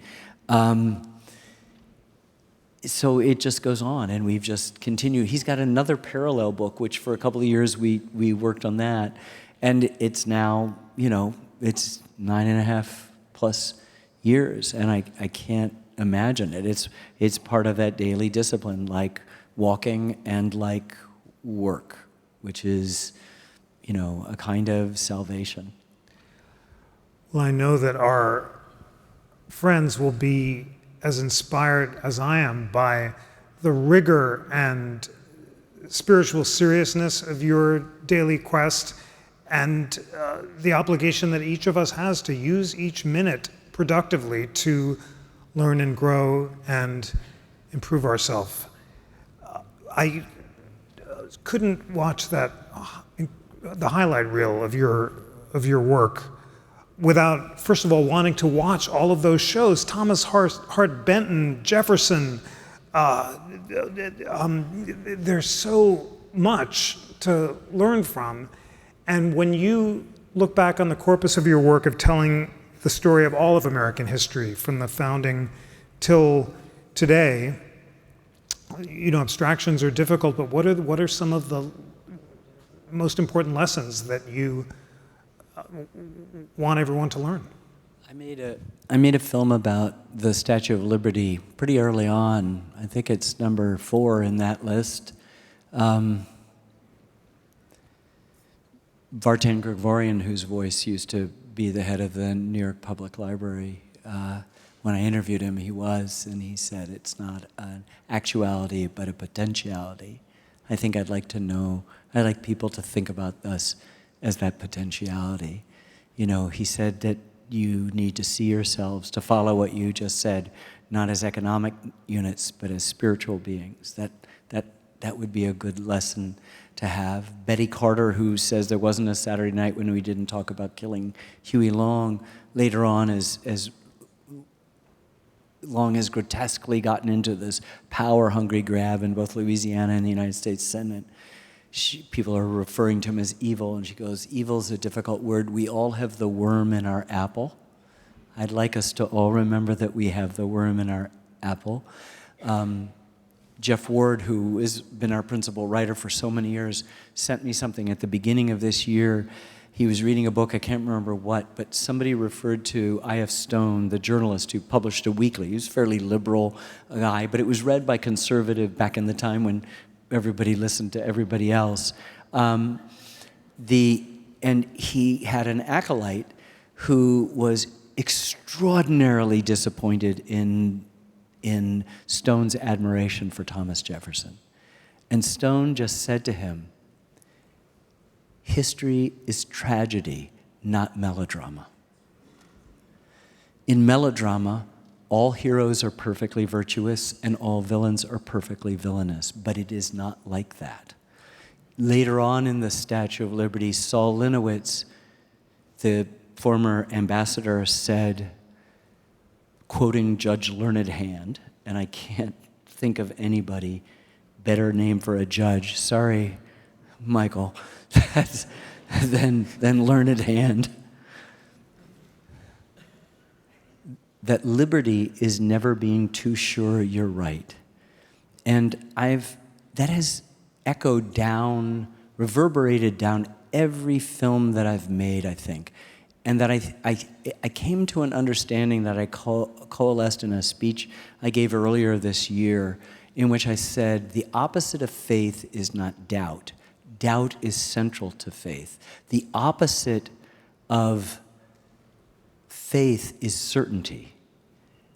So it just goes on, and we've just continued. He's got another parallel book, which for a couple of years we worked on that, and it's now, it's 9.5 plus years, and I can't imagine it. It's part of that daily discipline, like walking and like work, which is, a kind of salvation. Well, I know that our friends will be as inspired as I am by the rigor and spiritual seriousness of your daily quest, and the obligation that each of us has to use each minute productively to learn and grow and improve ourselves. I couldn't watch the highlight reel of your work without, first of all, wanting to watch all of those shows. Thomas Hart Benton, Jefferson. There's so much to learn from. And when you look back on the corpus of your work of telling the story of all of American history, from the founding till today, abstractions are difficult, but what are some of the most important lessons that you want everyone to learn? I made a film about the Statue of Liberty pretty early on. I think it's number 4 in that list. Vartan Gregorian, whose voice used to be the head of the New York Public Library, when I interviewed him, and he said it's not an actuality, but a potentiality. I think I'd like people to think about us as that potentiality. He said that you need to see yourselves, to follow what you just said, not as economic units, but as spiritual beings. That would be a good lesson to have. Betty Carter, who says there wasn't a Saturday night when we didn't talk about killing Huey Long, later on as Long has grotesquely gotten into this power-hungry grab in both Louisiana and the United States Senate. People are referring to him as evil, and she goes, evil's a difficult word. We all have the worm in our apple. I'd like us to all remember that we have the worm in our apple. Jeff Ward, who has been our principal writer for so many years, sent me something at the beginning of this year. He was reading a book, I can't remember what, but somebody referred to I.F. Stone, the journalist who published a weekly. He was a fairly liberal guy, but it was read by conservative back in the time when everybody listened to everybody else. And he had an acolyte who was extraordinarily disappointed in Stone's admiration for Thomas Jefferson. And Stone just said to him, history is tragedy, not melodrama. In melodrama, all heroes are perfectly virtuous and all villains are perfectly villainous, but it is not like that. Later on in the Statue of Liberty, Saul Linowitz, the former ambassador, said, quoting Judge Learned Hand, and I can't think of anybody better name for a judge, sorry, Michael, than Learned Hand, that liberty is never being too sure you're right. And that has echoed down, reverberated down every film that I've made, I think. And that I came to an understanding that I coalesced in a speech I gave earlier this year, in which I said, the opposite of faith is not doubt. Doubt is central to faith. The opposite of faith is certainty.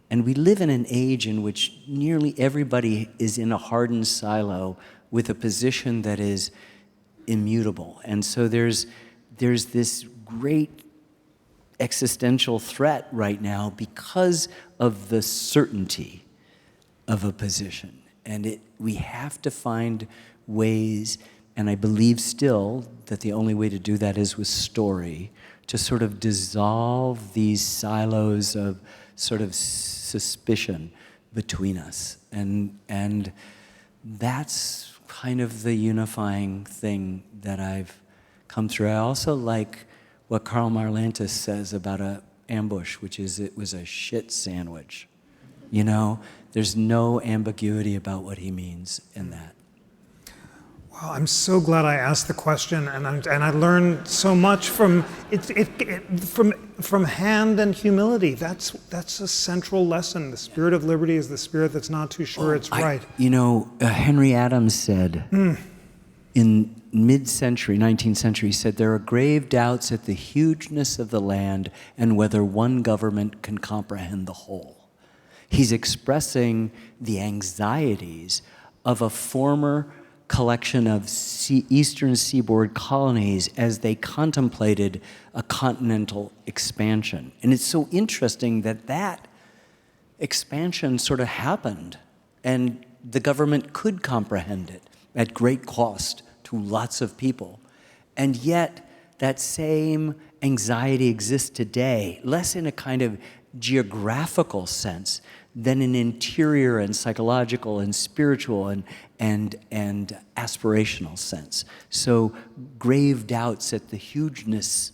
And we live in an age in which nearly everybody is in a hardened silo with a position that is immutable. And so there's this great existential threat right now because of the certainty of a position. And we have to find ways, and I believe still that the only way to do that is with story, to sort of dissolve these silos of sort of suspicion between us. And that's kind of the unifying thing that I've come through. I also like what Karl Marlantes says about an ambush, which is it was a shit sandwich. You know, there's no ambiguity about what he means in that. Well, I'm so glad I asked the question, and I learned so much from Hand and humility. That's a central lesson. The spirit of liberty is the spirit that's not too sure it's right. Henry Adams said in mid-century, 19th century, he said, there are grave doubts at the hugeness of the land and whether one government can comprehend the whole. He's expressing the anxieties of a former collection of eastern seaboard colonies as they contemplated a continental expansion. And it's so interesting that expansion sort of happened and the government could comprehend it at great cost to lots of people. And yet that same anxiety exists today, less in a kind of geographical sense than an interior and psychological and spiritual and aspirational sense. So grave doubts at the hugeness,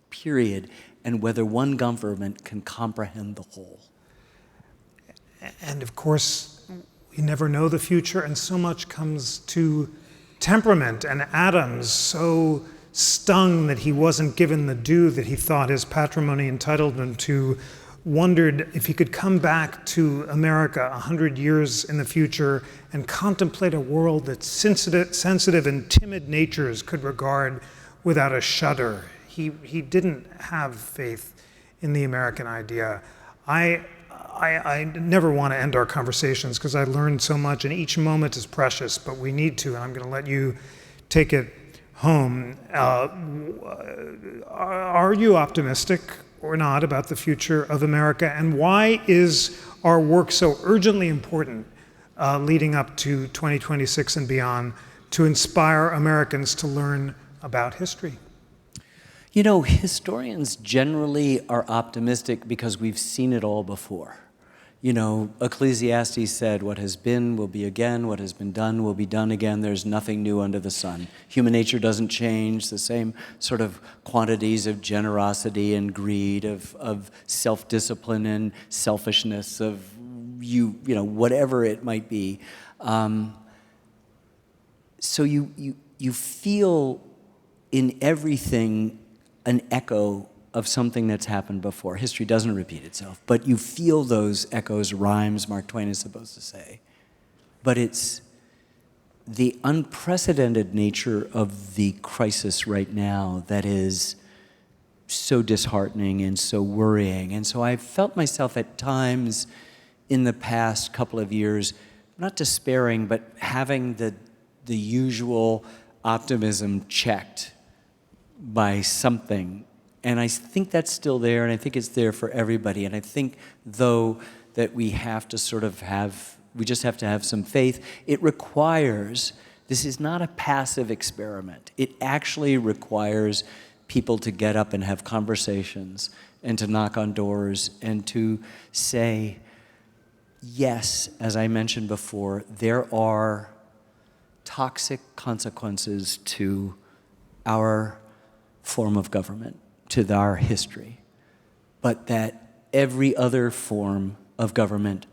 period, and whether one government can comprehend the whole. And of course, we never know the future, and so much comes to temperament. And Adams, so stung that he wasn't given the due that he thought his patrimony entitled him to, wondered if he could come back to America 100 years in the future and contemplate a world that sensitive and timid natures could regard without a shudder. He didn't have faith in the American idea. I never want to end our conversations because I learned so much, and each moment is precious, but we need to, and I'm going to let you take it home. Are you optimistic or not about the future of America, and why is our work so urgently important leading up to 2026 and beyond to inspire Americans to learn about history? You know, historians generally are optimistic because we've seen it all before. You know, Ecclesiastes said, what has been will be again, what has been done will be done again, there's nothing new under the sun. Human nature doesn't change, the same sort of quantities of generosity and greed, of self-discipline and selfishness, of you know, whatever it might be. So you feel in everything an echo of something that's happened before. History doesn't repeat itself, but you feel those echoes, rhymes, Mark Twain is supposed to say. But it's the unprecedented nature of the crisis right now that is so disheartening and so worrying. And so I felt myself at times in the past couple of years, not despairing, but having the usual optimism checked by something. And I think that's still there, and I think it's there for everybody. And I think, though, that we have to we just have to have some faith. It requires, this is not a passive experiment. It actually requires people to get up and have conversations and to knock on doors and to say, yes, as I mentioned before, there are toxic consequences to our form of government, to our history, but that every other form of government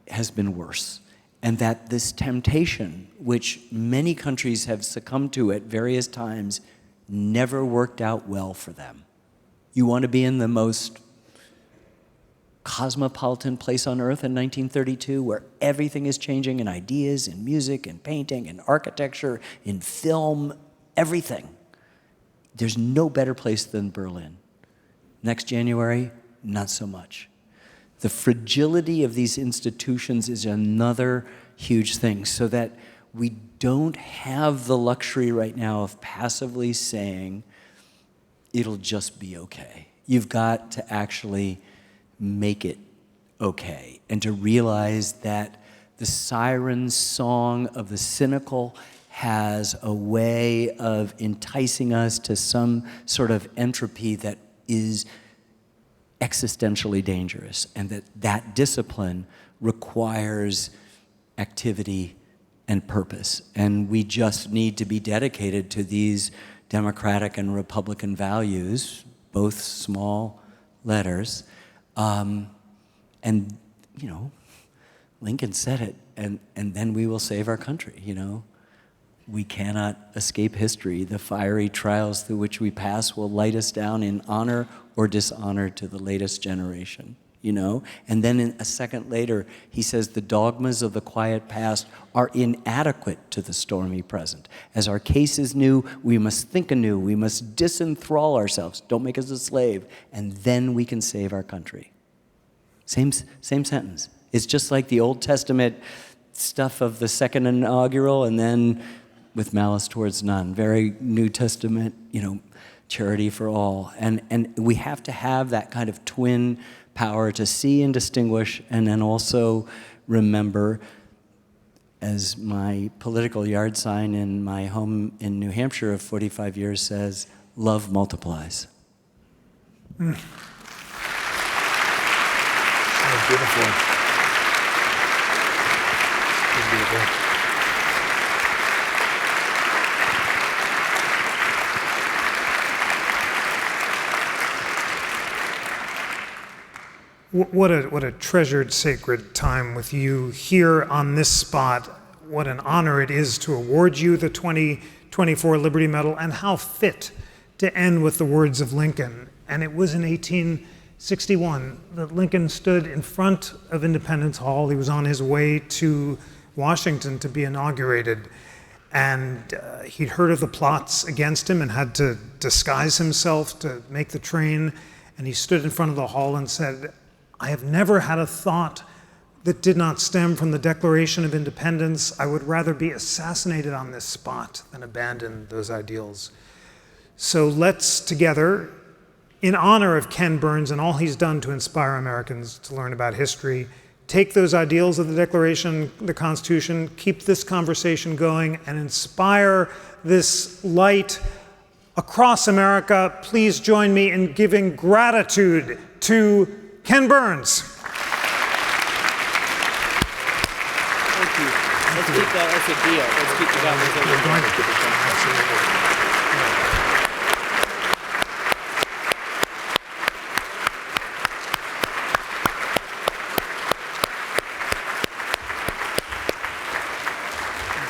has been worse, and that this temptation, which many countries have succumbed to at various times, never worked out well for them. You want to be in the most cosmopolitan place on earth in 1932, where everything is changing in ideas, in music, in painting, in architecture, in film, everything. There's no better place than Berlin. Next January, not so much. The fragility of these institutions is another huge thing, so that we don't have the luxury right now of passively saying, it'll just be okay. You've got to actually make it okay, and to realize that the siren song of the cynical has a way of enticing us to some sort of entropy that is existentially dangerous, and that discipline requires activity and purpose. And we just need to be dedicated to these democratic and Republican values, both small letters. And, you know, Lincoln said it, and then we will save our country, you know. We cannot escape history. The fiery trials through which we pass will light us down in honor or dishonor to the latest generation, you know. And then a second later, he says the dogmas of the quiet past are inadequate to the stormy present. As our case is new, we must think anew. We must disenthrall ourselves. Don't make us a slave. And then we can save our country. Same sentence. It's just like the Old Testament stuff of the second inaugural, and then with malice towards none. Very New Testament, you know, charity for all. And we have to have that kind of twin power to see and distinguish, and then also remember, as my political yard sign in my home in New Hampshire of 45 years says, love multiplies. Oh, beautiful. Beautiful. What a treasured, sacred time with you here on this spot. What an honor it is to award you the 2024 Liberty Medal, and how fit to end with the words of Lincoln. And it was in 1861 that Lincoln stood in front of Independence Hall. He was on his way to Washington to be inaugurated. And he'd heard of the plots against him and had to disguise himself to make the train. And he stood in front of the hall and said, I have never had a thought that did not stem from the Declaration of Independence. I would rather be assassinated on this spot than abandon those ideals. So let's together, in honor of Ken Burns and all he's done to inspire Americans to learn about history, take those ideals of the Declaration, the Constitution, keep this conversation going, and inspire this light across America. Please join me in giving gratitude to Ken Burns. Thank you. Let's keep that as a deal. Let's keep the conversation. We're going to keep it going. Absolutely.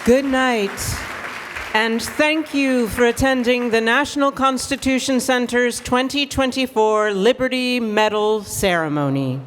Good night, and thank you for attending the National Constitution Center's 2024 Liberty Medal Ceremony.